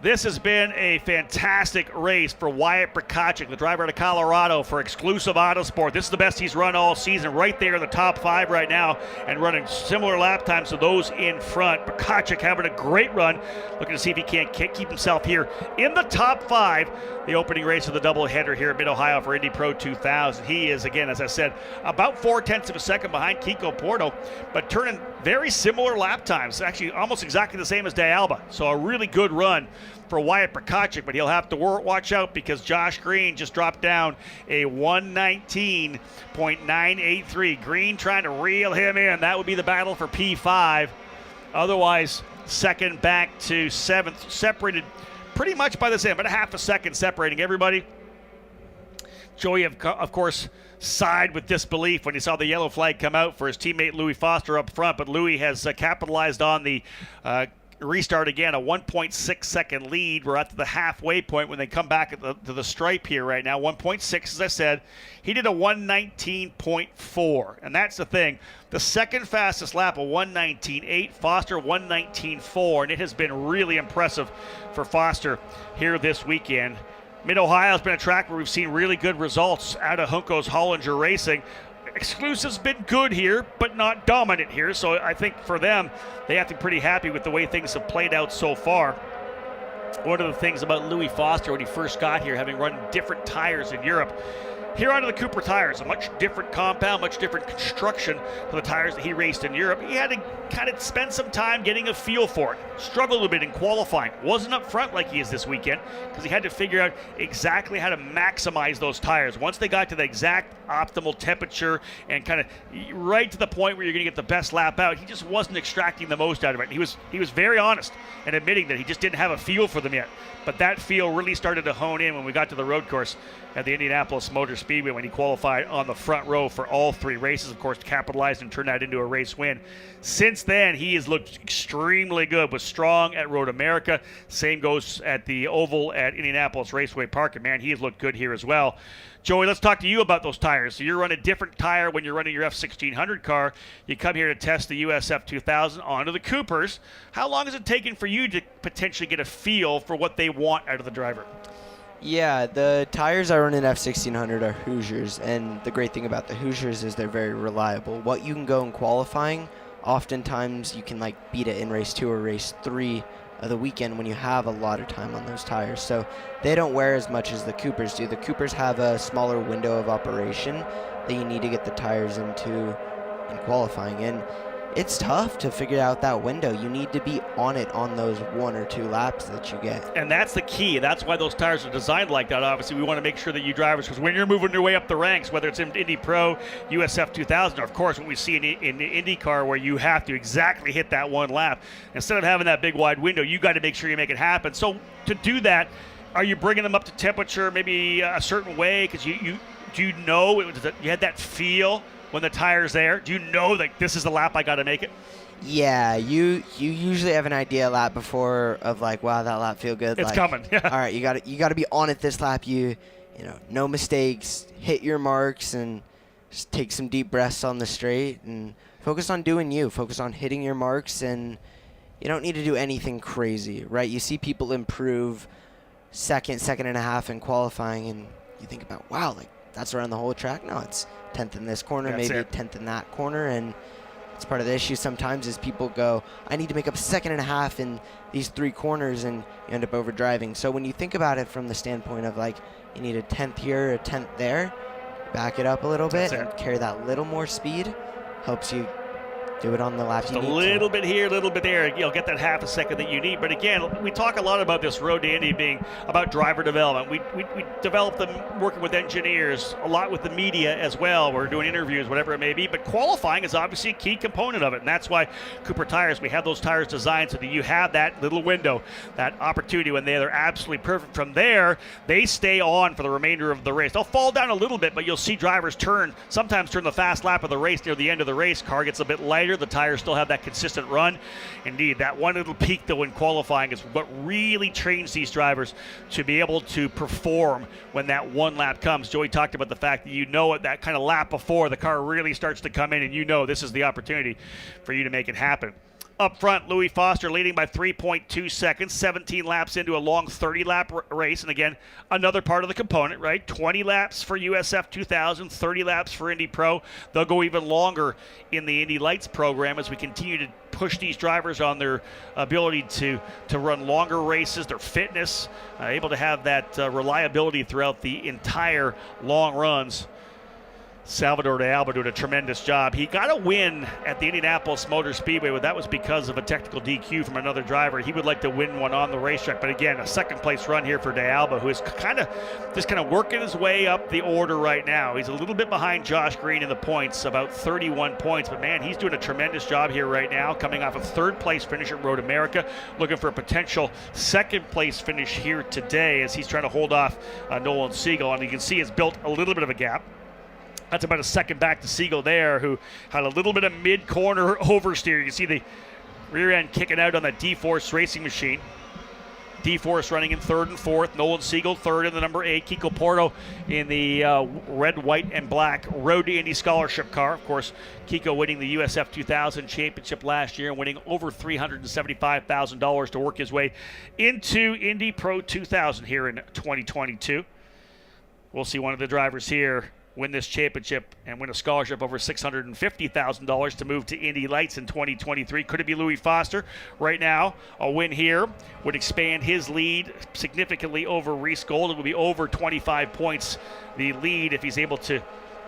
This has been a fantastic race for Wyatt Prkacic, the driver out of Colorado for Exclusive Autosport. This is the best he's run all season, right there in the top 5 right now, and running similar lap times to those in front. Prkacic having a great run, looking to see if he can't keep himself here in the top 5. The opening race of the doubleheader here at Mid-Ohio for Indy Pro 2000. He is, again, as I said, about 0.4 of a second behind Kiko Porto, but turning very similar lap times, actually almost exactly the same as D'Alba. So a really good run for Wyatt Prokopchik, but he'll have to watch out because Josh Green just dropped down a 119.983. Green trying to reel him in. That would be the battle for P5. Otherwise, second back to seventh, separated pretty much by the same, but a half a second separating everybody. Joey, of course, sighed with disbelief when he saw the yellow flag come out for his teammate Louis Foster up front, but Louis has capitalized on the restart again, a 1.6 second lead. We're at the halfway point when they come back to the stripe here right now. 1.6, as I said. He did a 119.4, and that's the thing. The second fastest lap, a 119.8. Foster, 119.4, and it has been really impressive for Foster here this weekend. Mid-Ohio has been a track where we've seen really good results out of Junko's Hollinger Racing. Exclusive's been good here, but not dominant here. So I think for them, they have to be pretty happy with the way things have played out so far. One of the things about Louis Foster when he first got here, having run different tires in Europe, here onto the Cooper tires, a much different compound, much different construction to the tires that he raced in Europe. He had to kind of spend some time getting a feel for it. Struggled a bit in qualifying. Wasn't up front like he is this weekend because he had to figure out exactly how to maximize those tires. Once they got to the exact optimal temperature and kind of right to the point where you're going to get the best lap out, he just wasn't extracting the most out of it. He was very honest in admitting that he just didn't have a feel for them yet. But that feel really started to hone in when we got to the road course at the Indianapolis Motor Speedway when he qualified on the front row for all three races, of course, capitalized and turned that into a race win. Since then, he has looked extremely good, was strong at Road America. Same goes at the Oval at Indianapolis Raceway Park, and man, he has looked good here as well. Joey, let's talk to you about those tires. So you're running a different tire when you're running your F1600 car. You come here to test the USF2000 onto the Coopers. How long has it taken for you to potentially get a feel for what they want out of the driver? Yeah, the tires I run in F1600 are Hoosiers, and the great thing about the Hoosiers is they're very reliable. What you can go in qualifying, oftentimes you can beat it in race 2 or race 3 of the weekend when you have a lot of time on those tires. So they don't wear as much as the Coopers do. The Coopers have a smaller window of operation that you need to get the tires into in qualifying, and it's tough to figure out that window. You need to be on it on those 1 or 2 laps that you get. And that's the key. That's why those tires are designed like that. Obviously, we want to make sure that you drivers, because when you're moving your way up the ranks, whether it's in Indy Pro, USF2000, or of course what we see in the IndyCar where you have to exactly hit that 1 lap. Instead of having that big wide window, you got to make sure you make it happen. So to do that, are you bringing them up to temperature maybe a certain way? Because you had that feel when the tire's there? Do you know that this is the lap I got to make it? Yeah, you usually have an idea a lap before of wow, that lap feel good. It's coming. Yeah. All right, you got to be on it this lap. No mistakes, hit your marks, and just take some deep breaths on the straight and focus on doing you. Focus on hitting your marks, and you don't need to do anything crazy, right? You see people improve second and a half in qualifying, and you think about, wow, that's around the whole track. No, it's 10th in this corner, That's maybe it. 10th in that corner, and it's part of the issue sometimes is people go, I need to make up a second and a half in these 3 corners, and you end up overdriving. So when you think about it from the standpoint of you need a 10th here, a 10th there, back it up a little bit and carry that little more speed, helps you do it on the lap. Just a little bit here, a little bit there. You'll get that half a second that you need. But again, we talk a lot about this Road to Indy being about driver development. We develop them working with engineers, a lot with the media as well. We're doing interviews, whatever it may be. But qualifying is obviously a key component of it. And that's why Cooper Tires, we have those tires designed so that you have that little window, that opportunity when they're absolutely perfect. From there, they stay on for the remainder of the race. They'll fall down a little bit, but you'll see drivers sometimes turn the fast lap of the race near the end of the race. Car gets a bit lighter. The tires still have that consistent run. Indeed, that one little peak, though, in qualifying is what really trains these drivers to be able to perform when that 1 lap comes. Joey talked about the fact that at that kind of lap before the car really starts to come in, and this is the opportunity for you to make it happen. Up front, Louis Foster leading by 3.2 seconds, 17 laps into a long 30-lap race. And again, another part of the component, right? 20 laps for USF2000, 30 laps for Indy Pro. They'll go even longer in the Indy Lights program as we continue to push these drivers on their ability to run longer races, their fitness, able to have that reliability throughout the entire long runs. Salvador de Alba doing a tremendous job. He got a win at the Indianapolis Motor Speedway, but that was because of a technical DQ from another driver. He would like to win one on the racetrack. But again, a second-place run here for de Alba, who is kind of working his way up the order right now. He's a little bit behind Josh Green in the points, about 31 points. But, man, he's doing a tremendous job here right now, coming off a third-place finish at Road America, looking for a potential second-place finish here today as he's trying to hold off Nolan Siegel. And you can see it's built a little bit of a gap. That's about a second back to Siegel there, who had a little bit of mid-corner oversteer. You can see the rear end kicking out on that D-Force racing machine. D-Force running in third and fourth. Nolan Siegel third in the number 8. Kiko Porto in the red, white, and black Road to Indy Scholarship car. Of course, Kiko winning the USF2000 championship last year and winning over $375,000 to work his way into Indy Pro 2000 here in 2022. We'll see one of the drivers here win this championship and win a scholarship over $650,000 to move to Indy Lights in 2023. Could it be Louis Foster? Right now, a win here would expand his lead significantly over Reese Gold. It would be over 25 points, the lead, if he's able to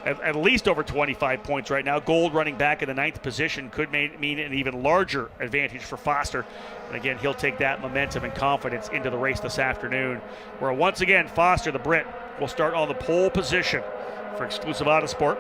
at least over 25 points right now. Gold running back in the 9th position could mean an even larger advantage for Foster. And again, he'll take that momentum and confidence into the race this afternoon, where once again, Foster, the Brit, will start on the pole position for Exclusive Autosport.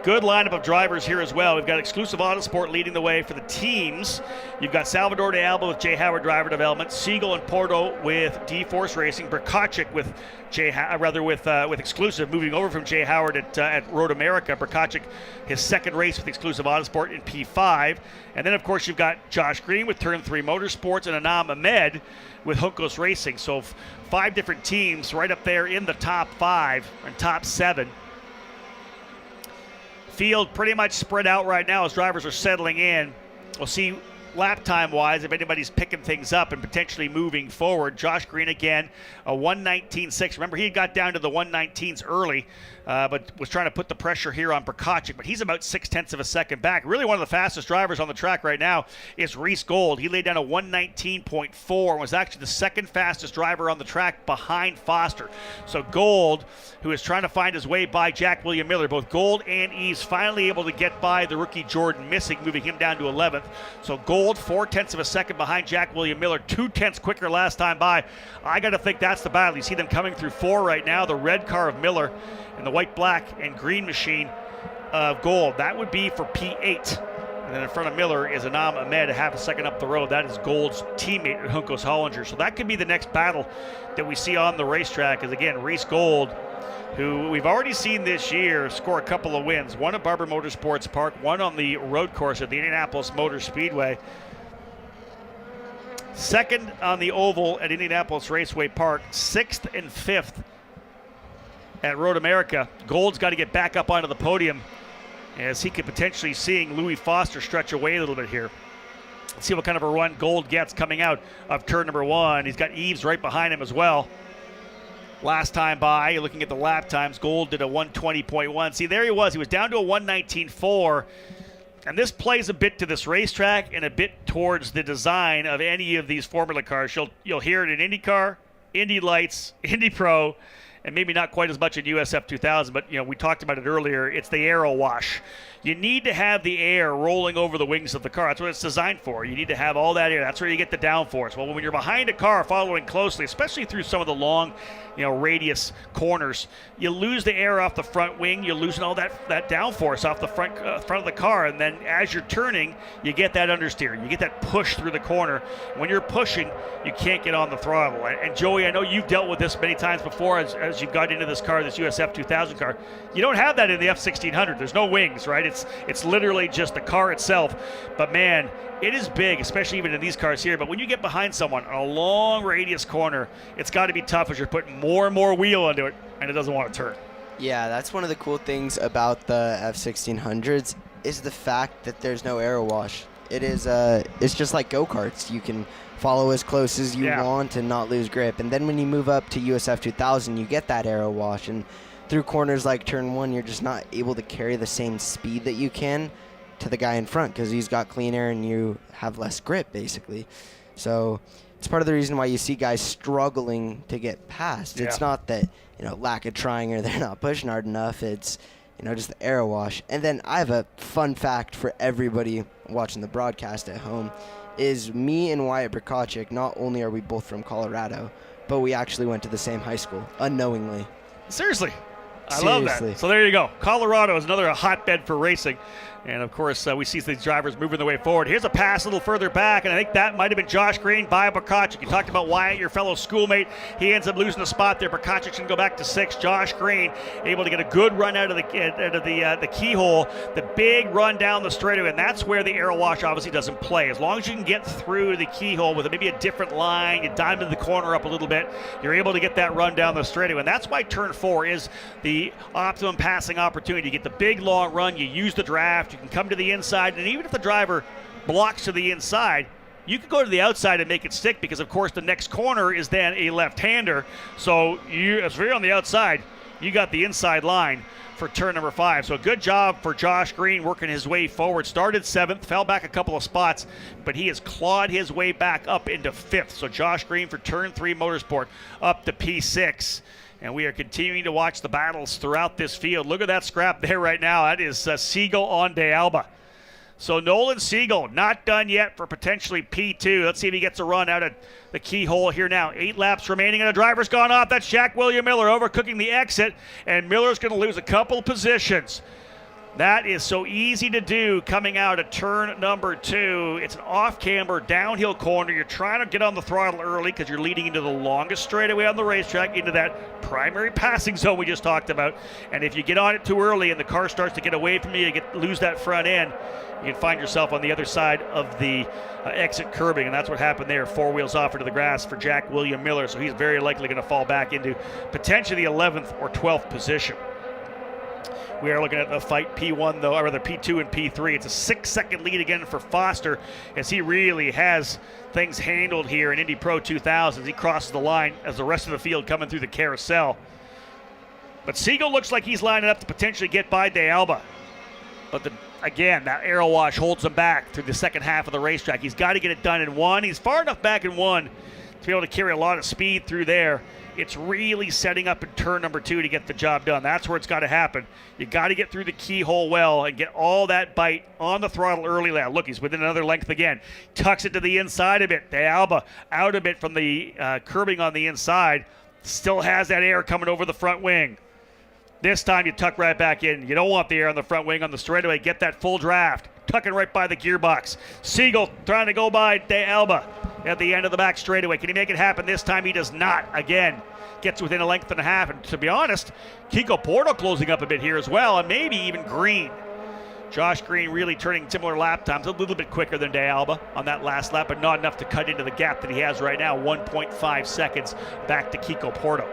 Good lineup of drivers here as well. We've got Exclusive Autosport leading the way for the teams. You've got Salvador de Alba with Jay Howard Driver Development, Siegel and Porto with D-Force Racing, Brkacic with with Exclusive, moving over from Jay Howard at Road America. Brkacic, his second race with Exclusive Autosport in P5. And then, of course, you've got Josh Green with Turn 3 Motorsports and Anam Ahmed with Juncos Racing. So 5 different teams right up there in the top 5 and top 7. Field pretty much spread out right now as drivers are settling in. We'll see lap time wise if anybody's picking things up and potentially moving forward. Josh Green again, a 1:19.6. Remember, he got down to the 1:19s early, but was trying to put the pressure here on Brkacic, but he's about 0.6 of a second back. Really one of the fastest drivers on the track right now is Reese Gold. He laid down a 1:19.4 and was actually the second fastest driver on the track behind Foster. So Gold, who is trying to find his way by Jack William Miller, both Gold and Eves finally able to get by the rookie Jordan Missing, moving him down to 11th. So Gold 0.4 of a second behind Jack William Miller, 0.2 quicker last time by. I got to think that's the battle. You see them coming through 4 right now, the red car of Miller and the white, black, and green machine of Gold. That would be for P8. And then in front of Miller is Anam Ahmed, a half a second up the road. That is Gold's teammate at Juncos Hollinger. So that could be the next battle that we see on the racetrack, is again Reese Gold, who we've already seen this year score a couple of wins. One at Barber Motorsports Park, one on the road course at the Indianapolis Motor Speedway. Second on the oval at Indianapolis Raceway Park, 6th and 5th at Road America. Gold's got to get back up onto the podium as he could potentially seeing Louis Foster stretch away a little bit here. Let's see what kind of a run Gold gets coming out of turn number 1. He's got Eves right behind him as well. Last time by, looking at the lap times, Gold did a 1:20.1. See, there he was. He was down to a 1:19.4. And this plays a bit to this racetrack and a bit towards the design of any of these Formula cars. You'll hear it in IndyCar, Indy Lights, Indy Pro, and maybe not quite as much in USF2000, but we talked about it earlier. It's the aero wash. You need to have the air rolling over the wings of the car. That's what it's designed for. You need to have all that air. That's where you get the downforce. Well, when you're behind a car following closely, especially through some of the long, radius corners, you lose the air off the front wing. You're losing all that downforce off the front of the car. And then as you're turning, you get that understeer. You get that push through the corner. When you're pushing, you can't get on the throttle. And Joey, I know you've dealt with this many times before as you've got into this car, this USF2000 car. You don't have that in the F1600. There's no wings, right? It's literally just the car itself. But man, it is big, especially even in these cars here. But when you get behind someone on a long radius corner, it's got to be tough as you're putting more and more wheel into it, and it doesn't want to turn. Yeah, that's one of the cool things about the F1600s is the fact that there's no aero wash. It's just like go-karts. You can follow as close as you want and not lose grip. And then when you move up to USF2000, you get that aero wash. And through corners like turn 1, you're just not able to carry the same speed that you can to the guy in front because he's got clean air and you have less grip, basically. So it's part of the reason why you see guys struggling to get past. Yeah. It's not that, lack of trying or they're not pushing hard enough. It's, just the air wash. And then I have a fun fact for everybody watching the broadcast at home is me and Wyatt Brkachik, not only are we both from Colorado, but we actually went to the same high school, unknowingly. Seriously. I love that. So there you go. Colorado is another hotbed for racing. And, of course, we see these drivers moving their way forward. Here's a pass a little further back, and I think that might have been Josh Green by Brkachik. You talked about Wyatt, your fellow schoolmate. He ends up losing the spot there. Brkachik can go back to 6. Josh Green able to get a good run out of the keyhole. The big run down the straightaway, and that's where the aero wash obviously doesn't play. As long as you can get through the keyhole with maybe a different line, you diamond the corner up a little bit, you're able to get that run down the straightaway. And that's why turn 4 is the optimum passing opportunity. You get the big long run, you use the draft, you can come to the inside, and even if the driver blocks to the inside, you can go to the outside and make it stick because, of course, the next corner is then a left-hander. So if you're on the outside, you got the inside line for turn number 5. So a good job for Josh Green working his way forward. Started 7th, fell back a couple of spots, but he has clawed his way back up into 5th. So Josh Green for turn 3 Motorsport up to P6. And we are continuing to watch the battles throughout this field. Look at that scrap there right now. That is Siegel on De Alba. So Nolan Siegel not done yet for potentially P2. Let's see if he gets a run out of the keyhole here now. 8 laps remaining, and the driver's gone off. That's Jack William Miller overcooking the exit, and Miller's going to lose a couple positions. That is so easy to do coming out of turn number 2. It's an off-camber, downhill corner. You're trying to get on the throttle early because you're leading into the longest straightaway on the racetrack, into that primary passing zone we just talked about. And if you get on it too early and the car starts to get away from you, lose that front end, you can find yourself on the other side of the exit curbing, and that's what happened there. 4 wheels off into the grass for Jack William Miller, so he's very likely going to fall back into potentially the 11th or 12th position. We are looking at the fight P1, though, or rather P2 and P3. It's a 6-second lead again for Foster as he really has things handled here in Indy Pro 2000. He crosses the line as the rest of the field coming through the carousel. But Siegel looks like he's lining up to potentially get by De Alba. But again, that aero wash holds him back through the second half of the racetrack. He's got to get it done in 1. He's far enough back in 1 to be able to carry a lot of speed through there. It's really setting up in turn number 2 to get the job done. That's where it's got to happen. You got to get through the keyhole well and get all that bite on the throttle early now. Look, he's within another length again. Tucks it to the inside a bit. De Alba out a bit from the curbing on the inside. Still has that air coming over the front wing. This time you tuck right back in. You don't want the air on the front wing on the straightaway. Get that full draft. Tucking right by the gearbox. Siegel trying to go by De Alba at the end of the back straightaway. Can he make it happen? This time he does not. Again, gets within a length and a half. And to be honest, Kiko Porto closing up a bit here as well, and maybe even Green. Josh Green really turning similar lap times, a little bit quicker than De Alba on that last lap, but not enough to cut into the gap that he has right now, 1.5 seconds back to Kiko Porto.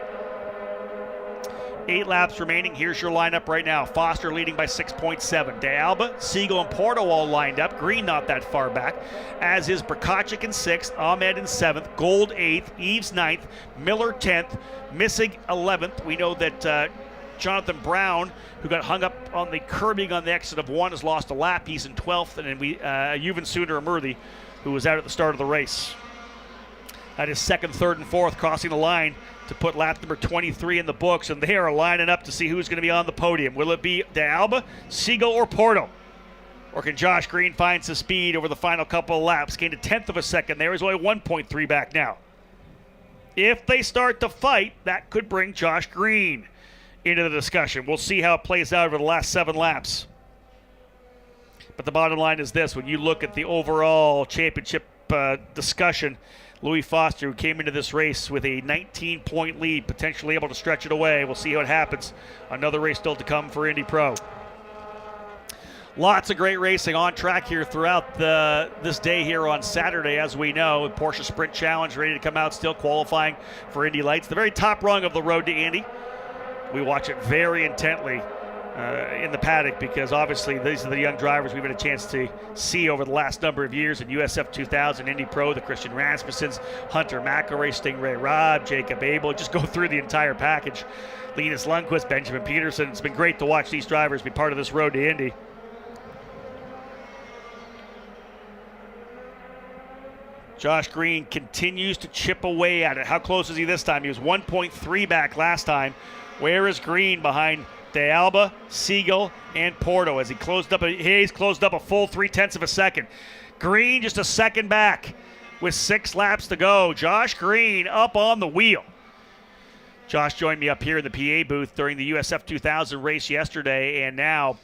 8 laps remaining. Here's your lineup right now. Foster leading by 6.7. De Alba, Siegel, and Porto all lined up. Green not that far back, as is Brkachik in 6th, Ahmed in 7th, Gold 8th, Eves 9th, Miller 10th, Missig 11th. We know that Jonathan Brown, who got hung up on the curbing on the exit of 1, has lost a lap. He's in 12th. And then Yuvan Sundar-Amurthy, who was out at the start of the race. That is 2nd, 3rd, and 4th crossing the line to put lap number 23 in the books, and they are lining up to see who's going to be on the podium. Will it be De Alba, Siegel, or Porto? Or can Josh Green find some speed over the final couple of laps? Gained a 1/10 of a second there. He's only 1.3 back now. If they start to fight, that could bring Josh Green into the discussion. We'll see how it plays out over the last 7 laps. But the bottom line is this. When you look at the overall championship discussion, Louis Foster, who came into this race with a 19-point lead, potentially able to stretch it away. We'll see how it happens. Another race still to come for Indy Pro. Lots of great racing on track here throughout this day here on Saturday, as we know. Porsche Sprint Challenge ready to come out, still qualifying for Indy Lights. The very top rung of the road to Indy. We watch it very intently in the paddock because obviously these are the young drivers we've had a chance to see over the last number of years in USF2000, Indy Pro, the Christian Rasmussens, Hunter McElroy, Stingray Robb, Jacob Abel. Just go through the entire package. Linus Lundqvist, Benjamin Peterson. It's been great to watch these drivers be part of this road to Josh Green continues to chip away at it. How close is he this time? He was 1.3 back last time. Where is Green behind De Alba, Siegel, and Porto as Hayes closed up a full 0.3 of a second. Green just a second back with 6 laps to go. Josh Green up on the wheel. Josh joined me up here in the PA booth during the USF2000 race yesterday, and now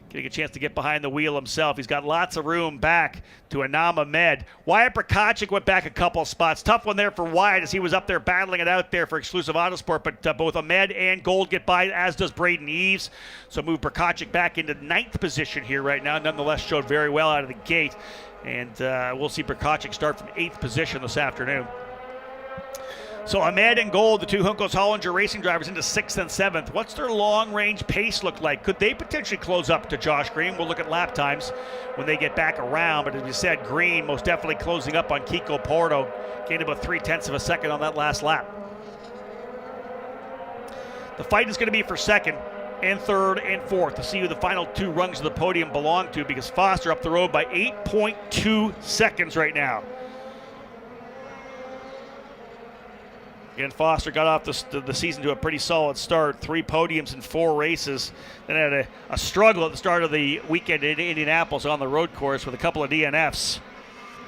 getting a chance to get behind the wheel himself. He's got lots of room back to Anam Ahmed. Wyatt Prakacic went back a couple spots. Tough one there for Wyatt as he was up there battling it out there for Exclusive Autosport, but both Ahmed and Gold get by, as does Braden Eves. So move Prakacic back into 9th position here right now. Nonetheless, showed very well out of the gate. And we'll see Prakacic start from 8th position this afternoon. So Ahmed and Gold, the two Juncos Hollinger racing drivers, into 6th and 7th. What's their long-range pace look like? Could they potentially close up to Josh Green? We'll look at lap times when they get back around. But as we said, Green most definitely closing up on Kiko Porto. Gained about 0.3 of a second on that last lap. The fight is going to be for 2nd and 3rd and 4th to see who the final 2 rungs of the podium belong to, because Foster up the road by 8.2 seconds right now. Again, Foster got off the season to a pretty solid start. 3 podiums in 4 races. Then had a struggle at the start of the weekend in Indianapolis on the road course with a couple of DNFs.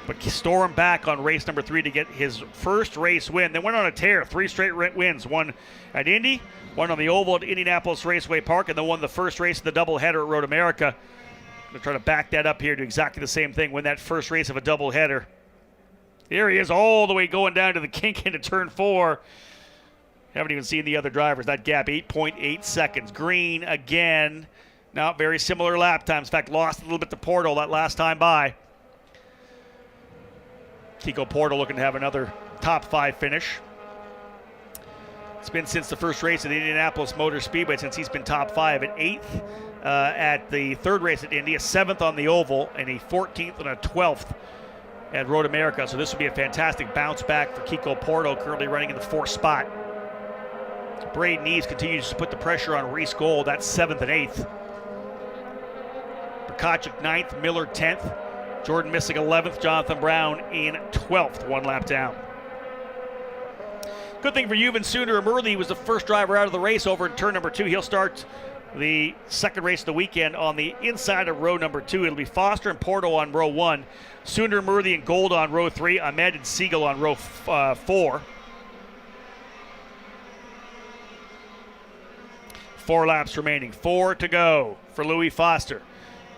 But stormed back on race number 3 to get his first race win. Then went on a tear. 3 straight wins. One at Indy, one on the Oval at Indianapolis Raceway Park, and then won the first race of the doubleheader at Road America. Going to try to back that up here, do exactly the same thing. Win that first race of a doubleheader. There he is, all the way going down to the kink into turn 4. Haven't even seen the other drivers. That gap, 8.8 seconds. Green again. Now very similar lap times. In fact, lost a little bit to Porto that last time by. Kiko Porto looking to have another top 5 finish. It's been since the first race at the Indianapolis Motor Speedway since he's been top 5. An 8th at the 3rd race at Indy, a 7th on the Oval, and a 14th and a 12th at Road America. So this would be a fantastic bounce back for Kiko Porto, currently running in the 4th spot. Braden Eves continues to put the pressure on Reese Gold. That's 7th and 8th. Prakacic 9th, Miller 10th. Jordan Missing 11th, Jonathan Brown in 12th, 1 lap down. Good thing for Yuvan Sundaramurthy, was the first driver out of the race over in turn number 2. He'll start the 2nd race of the weekend on the inside of row number 2. It'll be Foster and Porto on row 1. Sundaramurthy and Gold on row 3. Ahmed and Siegel on row 4. 4 laps remaining. 4 to go for Louis Foster,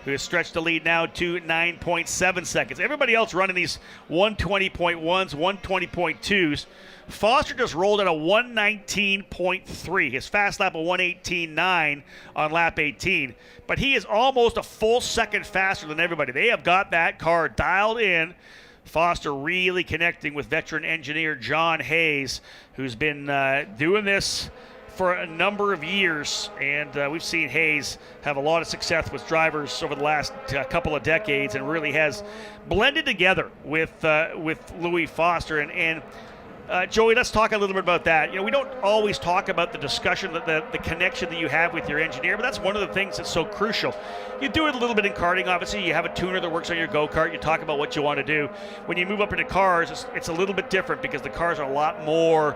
who has stretched the lead now to 9.7 seconds. Everybody else running these 120.1s, 120.2s. Foster just rolled at a 119.3. His fast lap of 118.9 on lap 18. But he is almost a full second faster than everybody. They have got that car dialed in. Foster really connecting with veteran engineer John Hayes, who's been doing this for a number of years, and we've seen Hayes have a lot of success with drivers over the last couple of decades, and really has blended together with Louis Foster. And Joey, let's talk a little bit about that. You know, we don't always talk about the discussion, the connection that you have with your engineer, but that's one of the things that's so crucial. You do it a little bit in karting, obviously. You have a tuner that works on your go-kart. You talk about what you want to do. When you move up into cars, it's a little bit different because the cars are a lot more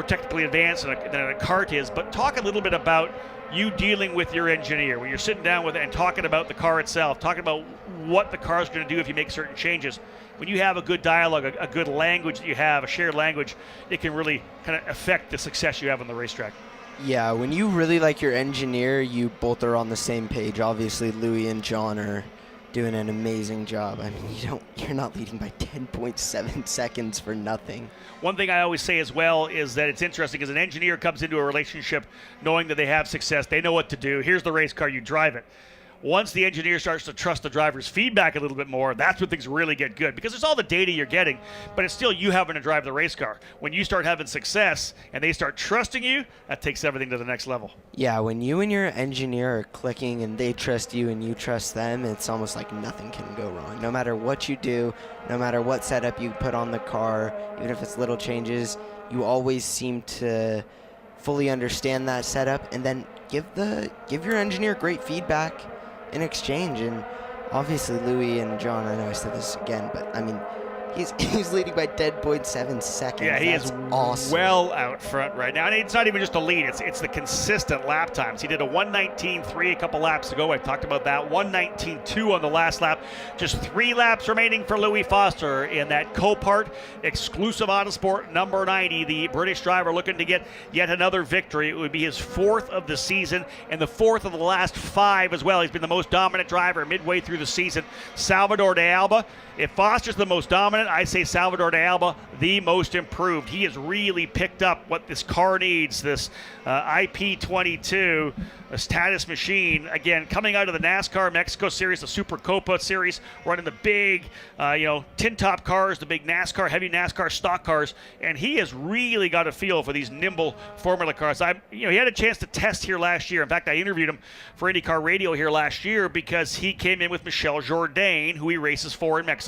technically advanced than a kart is. But talk a little bit about you dealing with your engineer, when you're sitting down with it and talking about the car itself, talking about what the car is going to do if you make certain changes. When you have a good dialogue, a good language that you have, a shared language, it can really kind of affect the success you have on the racetrack. Yeah, when you really like your engineer, you both are on the same page. Obviously, Louis and John are doing an amazing job. I mean, you're not leading by 10.7 seconds for nothing. One thing I always say as well is that it's interesting as an engineer comes into a relationship knowing that they have success, they know what to do. Here's the race car, you drive it. Once the engineer starts to trust the driver's feedback a little bit more, that's when things really get good, because it's all the data you're getting, but it's still you having to drive the race car. When you start having success and they start trusting you, that takes everything to the next level. Yeah, when you and your engineer are clicking and they trust you and you trust them, it's almost like nothing can go wrong. No matter what you do, no matter what setup you put on the car, even if it's little changes, you always seem to fully understand that setup and then give your engineer great feedback in exchange. And obviously Louis and John, I know I said this again, but I mean, He's leading by 10.7 seconds. Yeah, he That's is awesome. well out front right now. And it's not even just the lead, it's the consistent lap times. He did a 1:19.3 a couple laps ago. I talked about that. 1:19.2 on the last lap. Just 3 laps remaining for Louis Foster in that Copart exclusive Autosport number 90. The British driver looking to get yet another victory. It would be his 4th of the season and the 4th of the last 5 as well. He's been the most dominant driver midway through the season. Salvador de Alba. If Foster's the most dominant, I say Salvador de Alba the most improved. He has really picked up what this car needs, this IP22, a status machine. Again, coming out of the NASCAR Mexico Series, the Super Copa Series, running the big, tin top cars, the big NASCAR, heavy NASCAR stock cars, and he has really got a feel for these nimble Formula cars. He had a chance to test here last year. In fact, I interviewed him for IndyCar Radio here last year because he came in with Michel Jourdain, who he races for in Mexico,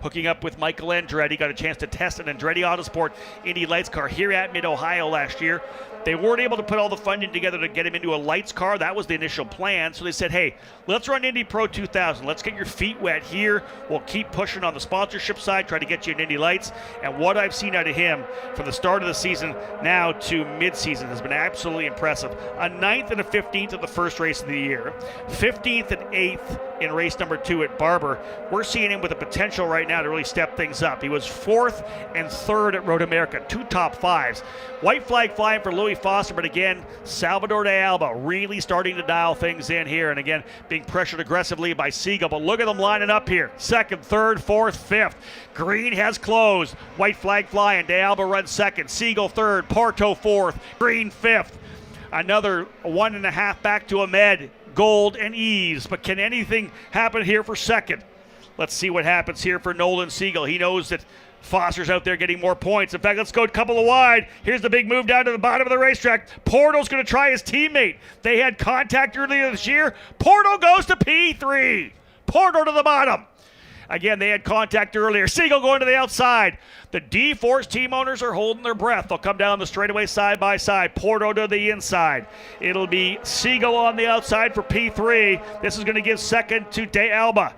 hooking up with Michael Andretti. Got a chance to test an Andretti Autosport Indy Lights car here at Mid-Ohio last year. They weren't able to put all the funding together to get him into a lights car. That was the initial plan. So they said, hey, let's run Indy Pro 2000. Let's get your feet wet here. We'll keep pushing on the sponsorship side, try to get you in Indy Lights. And what I've seen out of him from the start of the season now to mid-season has been absolutely impressive. A 9th and a 15th at the first race of the year. 15th and 8th in race number 2 at Barber. We're seeing him with the potential right now to really step things up. He was 4th and 3rd at Road America, 2 top 5s. White flag flying for Louis Foster, but again, Salvador de Alba really starting to dial things in here, and again, being pressured aggressively by Siegel. But look at them lining up here. 2nd, 3rd, 4th, 5th. Green has closed. White flag flying. De Alba runs 2nd. Siegel 3rd. Porto 4th. Green 5th. Another 1.5 back to Ahmed, Gold, and Eves. But can anything happen here for 2nd? Let's see what happens here for Nolan Siegel. He knows that Foster's out there getting more points. In fact, let's go a couple of wide. Here's the big move down to the bottom of the racetrack. Porto's going to try his teammate. They had contact earlier this year. Porto goes to P3. Porto to the bottom. Again, they had contact earlier. Siegel going to the outside. The D-Force team owners are holding their breath. They'll come down the straightaway side by side. Porto to the inside. It'll be Siegel on the outside for P3. This is going to give 2nd to De Alba.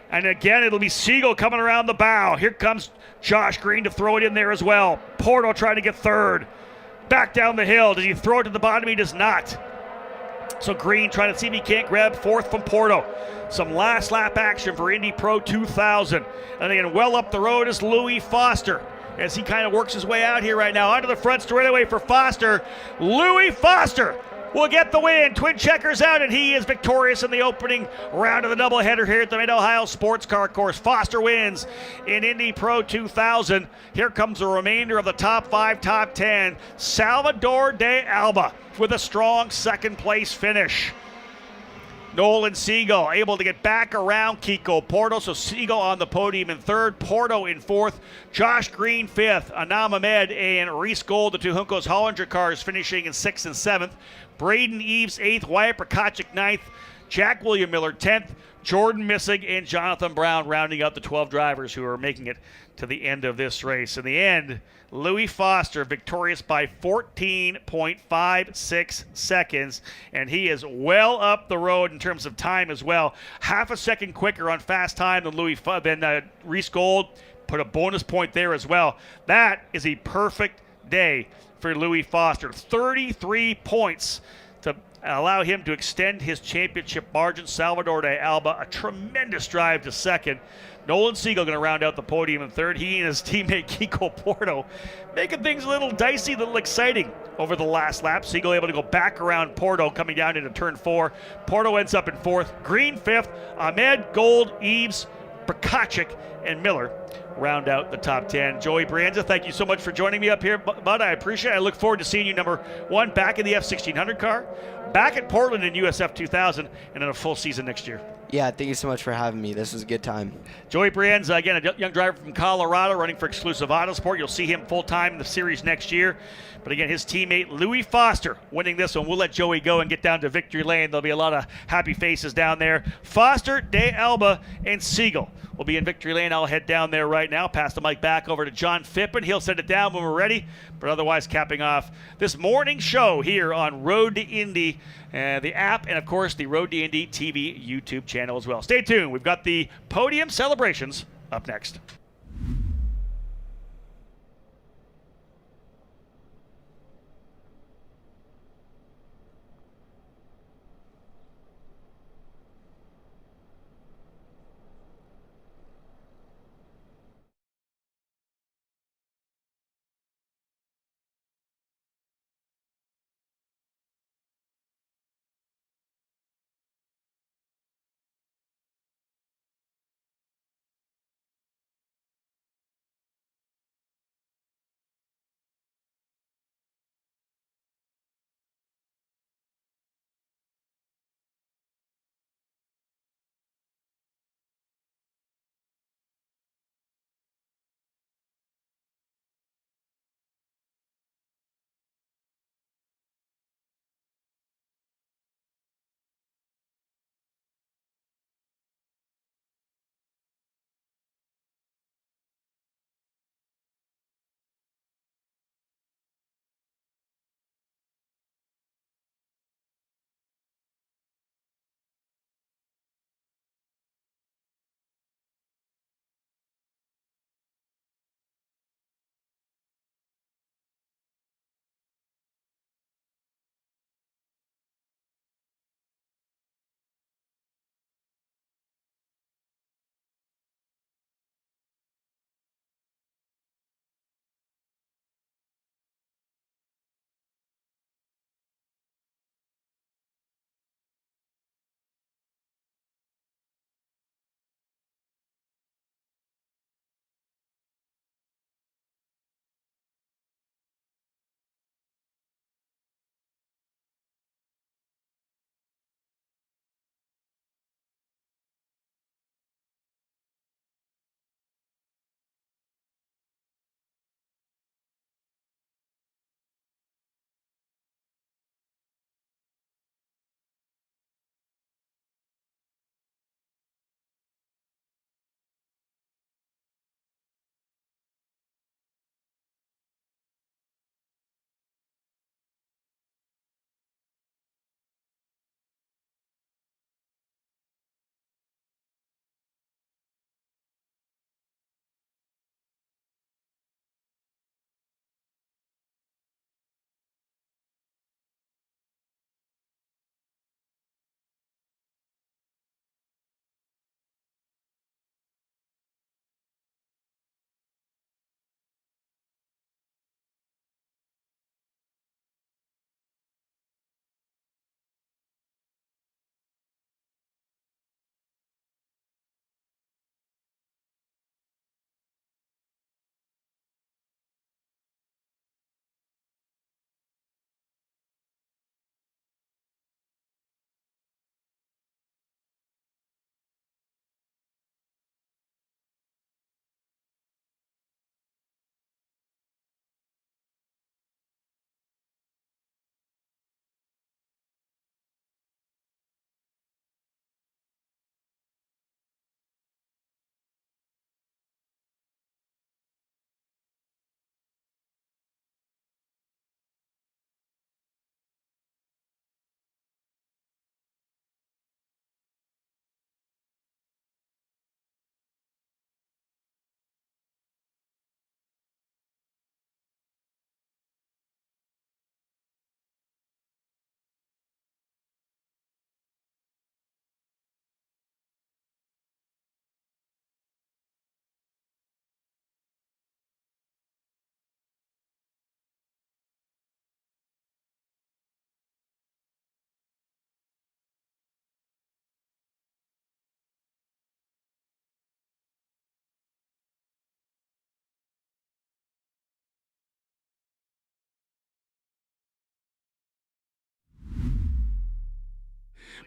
And again, it'll be Siegel coming around the bow. Here comes Josh Green to throw it in there as well. Porto trying to get 3rd. Back down the hill. Does he throw it to the bottom? He does not. So Green trying to see if he can't grab 4th from Porto. Some last lap action for Indy Pro 2000. And again, well up the road is Louis Foster as he kind of works his way out here right now. Onto the front straightaway for Foster. Louis Foster will get the win. Twin checkers out, and he is victorious in the opening round of the doubleheader here at the Mid-Ohio Sports Car Course. Foster wins in Indy Pro 2000. Here comes the remainder of the top 5, top 10. Salvador de Alba with a strong 2nd place finish. Nolan Siegel able to get back around Kiko Porto, so Siegel on the podium in 3rd, Porto in 4th, Josh Green 5th, Anam Ahmed and Reese Gold, the 2 Juncos Hollinger cars, finishing in 6th and 7th, Braden Eves 8th, Wyatt Prokachik 9th, Jack William Miller 10th, Jordan Missig and Jonathan Brown rounding out the 12 drivers who are making it to the end of this race. In the end, Louis Foster victorious by 14.56 seconds, and he is well up the road in terms of time as well. Half a second quicker on fast time than Reese Gold. Put a bonus point there as well. That is a perfect day for Louis Foster. 33 points to allow him to extend his championship margin. Salvador de Alba, a tremendous drive to 2nd. Nolan Siegel going to round out the podium in 3rd. He and his teammate Kiko Porto making things a little dicey, a little exciting over the last lap. Siegel able to go back around Porto coming down into turn 4. Porto ends up in 4th. Green 5th. Ahmed, Gold, Eves, Prokachik, and Miller round out the top 10. Joey Brienza, thank you so much for joining me up here, bud. I appreciate it. I look forward to seeing you, number 1, back in the F1600 car, back at Portland in USF2000, and in a full season next year. Yeah, thank you so much for having me. This was a good time. Joey Brienza, again, a young driver from Colorado running for Exclusive Autosport. You'll see him full-time in the series next year. But again, his teammate Louis Foster winning this one. We'll let Joey go and get down to victory lane. There'll be a lot of happy faces down there. Foster, De Alba, and Siegel will be in victory lane. I'll head down there right now. Pass the mic back over to John Phippen. He'll send it down when we're ready. But otherwise, capping off this morning show here on Road to Indy, the app, and of course the Road to Indy TV YouTube channel as well. Stay tuned. We've got the podium celebrations up next.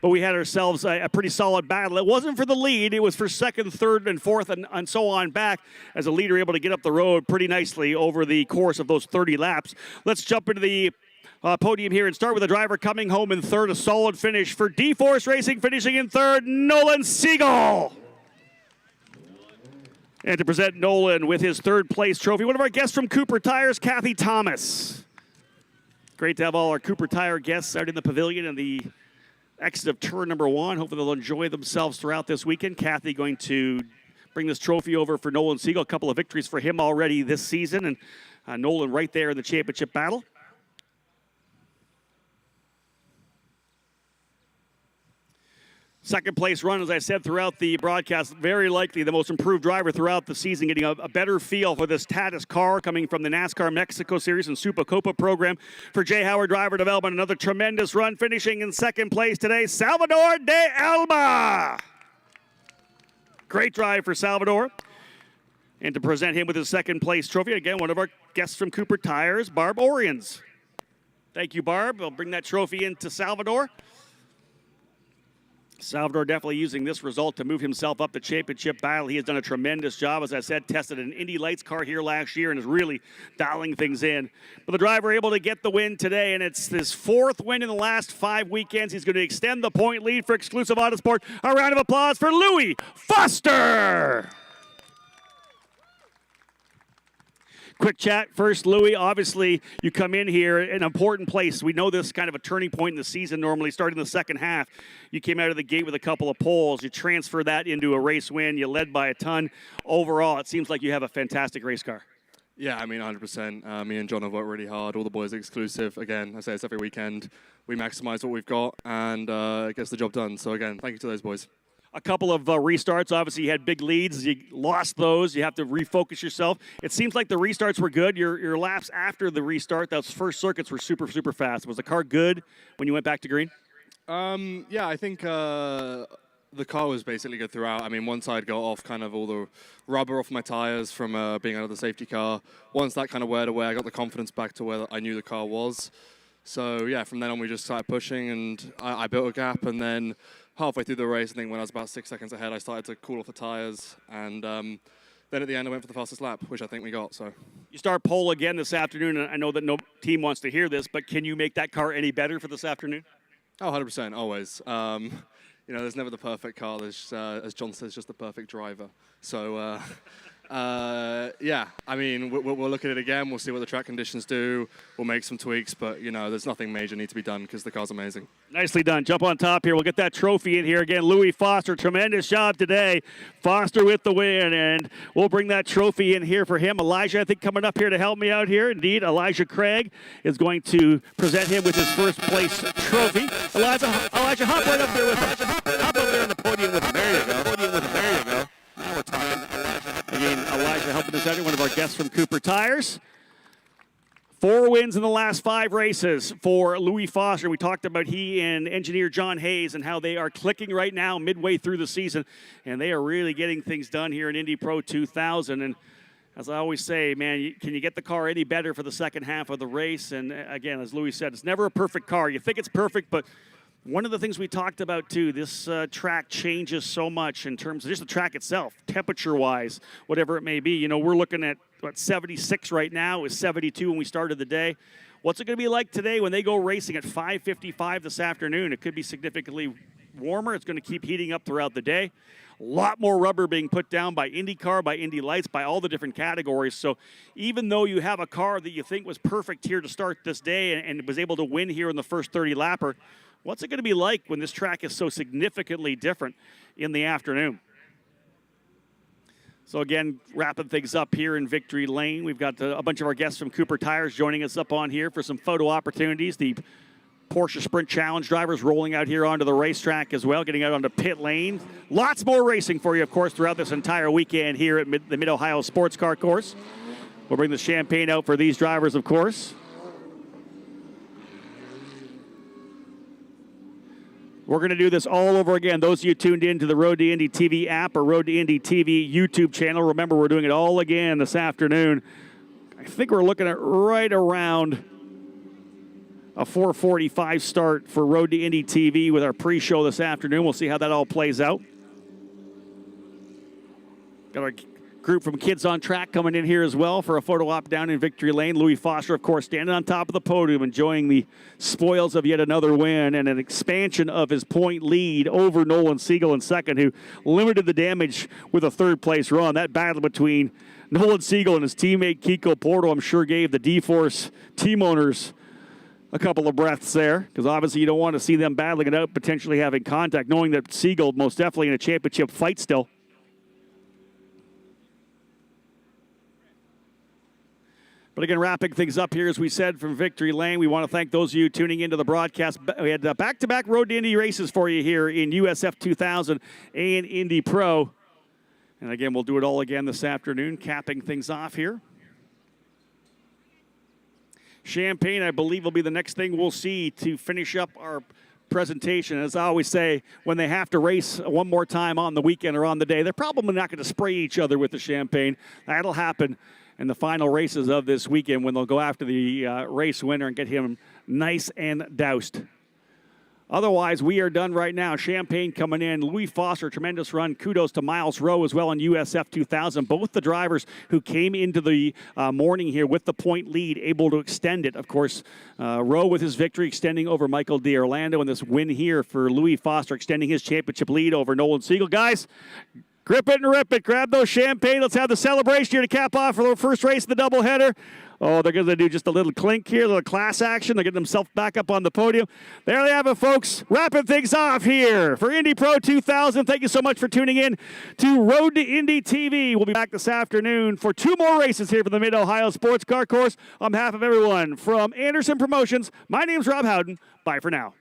but we had ourselves a pretty solid battle. It wasn't for the lead. It was for second, third, and fourth, and so on back, as a leader able to get up the road pretty nicely over the course of those 30 laps. Let's jump into the podium here and start with the driver coming home in third. A solid finish for D-Force Racing, finishing in third, Nolan Siegel. And to present Nolan with his third place trophy, one of our guests from Cooper Tires, Kathy Thomas. Great to have all our Cooper Tire guests out in the pavilion and the exit of turn number 1. Hopefully they'll enjoy themselves throughout this weekend. Kathy going to bring this trophy over for Nolan Siegel. A couple of victories for him already this season, and Nolan right there in the championship battle. Second place run, as I said throughout the broadcast, very likely the most improved driver throughout the season, getting a better feel for this Tatis car coming from the NASCAR Mexico Series and Super Copa program. For Jay Howard Driver Development, another tremendous run, finishing in second place today, Salvador de Alba. Great drive for Salvador. And to present him with his second place trophy, again, one of our guests from Cooper Tires, Barb Orions. Thank you, Barb. We'll bring that trophy into Salvador. Salvador definitely using this result to move himself up the championship battle. He has done a tremendous job. As I said, tested an Indy Lights car here last year and is really dialing things in. But the driver able to get the win today, and it's his 4th win in the last 5 weekends. He's going to extend the point lead for Exclusive Autosport. A round of applause for Louis Foster. Quick chat first, Louis. Obviously, you come in here in an important place. We know this is kind of a turning point in the season normally, starting the second half. You came out of the gate with a couple of poles. You transfer that into a race win. You led by a ton. Overall, it seems like you have a fantastic race car. Yeah, I mean, 100%. Me and John have worked really hard. All the boys are exclusive. Again, I say this every weekend. We maximize what we've got, and it gets the job done. So, again, thank you to those boys. A couple of restarts. Obviously, you had big leads. You lost those. You have to refocus yourself. It seems like the restarts were good. Your laps after the restart, those first circuits were super, super fast. Was the car good when you went back to green? Yeah, I think the car was basically good throughout. I mean, once I'd got off kind of all the rubber off my tires from being out of the safety car, once that kind of weared away, I got the confidence back to where I knew the car was. So, yeah, from then on, we just started pushing, and I built a gap, and then halfway through the race, I think when I was about 6 seconds ahead, I started to cool off the tires, and then at the end, I went for the fastest lap, which I think we got. So you start pole again this afternoon, and I know that no team wants to hear this, but can you make that car any better for this afternoon? Oh, 100%, always. You know, there's never the perfect car. There's, as John says, just the perfect driver. So, yeah, I mean, we'll look at it again. We'll see what the track conditions do. We'll make some tweaks, but, you know, there's nothing major need to be done because the car's amazing. Nicely done. Jump on top here. We'll get that trophy in here again. Louis Foster, tremendous job today. Foster with the win, and we'll bring that trophy in here for him. Elijah, I think, coming up here to help me out here. Indeed, Elijah Craig is going to present him with his first place trophy. Elijah, hop right up there with him. Hop up there on the podium with him. There you go. There you go. Now we're talking. Again, Elijah helping us out here, one of our guests from Cooper Tires. 4 wins in the last 5 races for Louis Foster. We talked about he and engineer John Hayes and how they are clicking right now midway through the season, and they are really getting things done here in Indy Pro 2000. And as I always say, man, can you get the car any better for the second half of the race? And again, as Louis said, it's never a perfect car. You think it's perfect, but one of the things we talked about, too, this track changes so much in terms of just the track itself, temperature-wise, whatever it may be. You know, we're looking at, 76 right now. It was 72 when we started the day. What's it going to be like today when they go racing at 5:55 this afternoon? It could be significantly warmer. It's going to keep heating up throughout the day. A lot more rubber being put down by IndyCar, by Indy Lights, by all the different categories. So even though you have a car that you think was perfect here to start this day and was able to win here in the first 30-lapper, what's it going to be like when this track is so significantly different in the afternoon? So again, wrapping things up here in Victory Lane. We've got a bunch of our guests from Cooper Tires joining us up on here for some photo opportunities. The Porsche Sprint Challenge drivers rolling out here onto the racetrack as well, getting out onto pit lane. Lots more racing for you, of course, throughout this entire weekend here at the Mid-Ohio Sports Car Course. We'll bring the champagne out for these drivers, of course. We're going to do this all over again. Those of you tuned in to the Road to Indy TV app or Road to Indy TV YouTube channel, remember we're doing it all again this afternoon. I think we're looking at right around a 4:45 start for Road to Indy TV with our pre-show this afternoon. We'll see how that all plays out. Got our group from Kids on Track coming in here as well for a photo op down in Victory Lane. Louis Foster, of course, standing on top of the podium, enjoying the spoils of yet another win and an expansion of his point lead over Nolan Siegel in second, who limited the damage with a third-place run. That battle between Nolan Siegel and his teammate Kiko Porto, I'm sure, gave the D-Force team owners a couple of breaths there, because obviously you don't want to see them battling it out, potentially having contact, knowing that Siegel most definitely in a championship fight still. But again, wrapping things up here, as we said, from Victory Lane, we want to thank those of you tuning into the broadcast. We had back-to-back Road to Indy races for you here in USF2000 and Indy Pro. And again, we'll do it all again this afternoon, capping things off here. Champaign, I believe, will be the next thing we'll see to finish up our presentation. As I always say, when they have to race one more time on the weekend or on the day, they're probably not going to spray each other with the champagne. That'll happen in the final races of this weekend when they'll go after the race winner and get him nice and doused. Otherwise, we are done right now. Champaign coming in. Louis Foster, tremendous run. Kudos to Miles Rowe as well in USF2000. Both the drivers who came into the morning here with the point lead, able to extend it. Of course, Rowe with his victory extending over Michael D'Orlando, and this win here for Louis Foster extending his championship lead over Nolan Siegel. Guys, grip it and rip it. Grab those champagne. Let's have the celebration here to cap off for the first race of the doubleheader. Oh, they're going to do just a little clink here, a little class action. They're getting themselves back up on the podium. There they have it, folks. Wrapping things off here for Indy Pro 2000. Thank you so much for tuning in to Road to Indy TV. We'll be back this afternoon for 2 more races here for the Mid-Ohio Sports Car Course. On behalf of everyone from Anderson Promotions, my name's Rob Howden. Bye for now.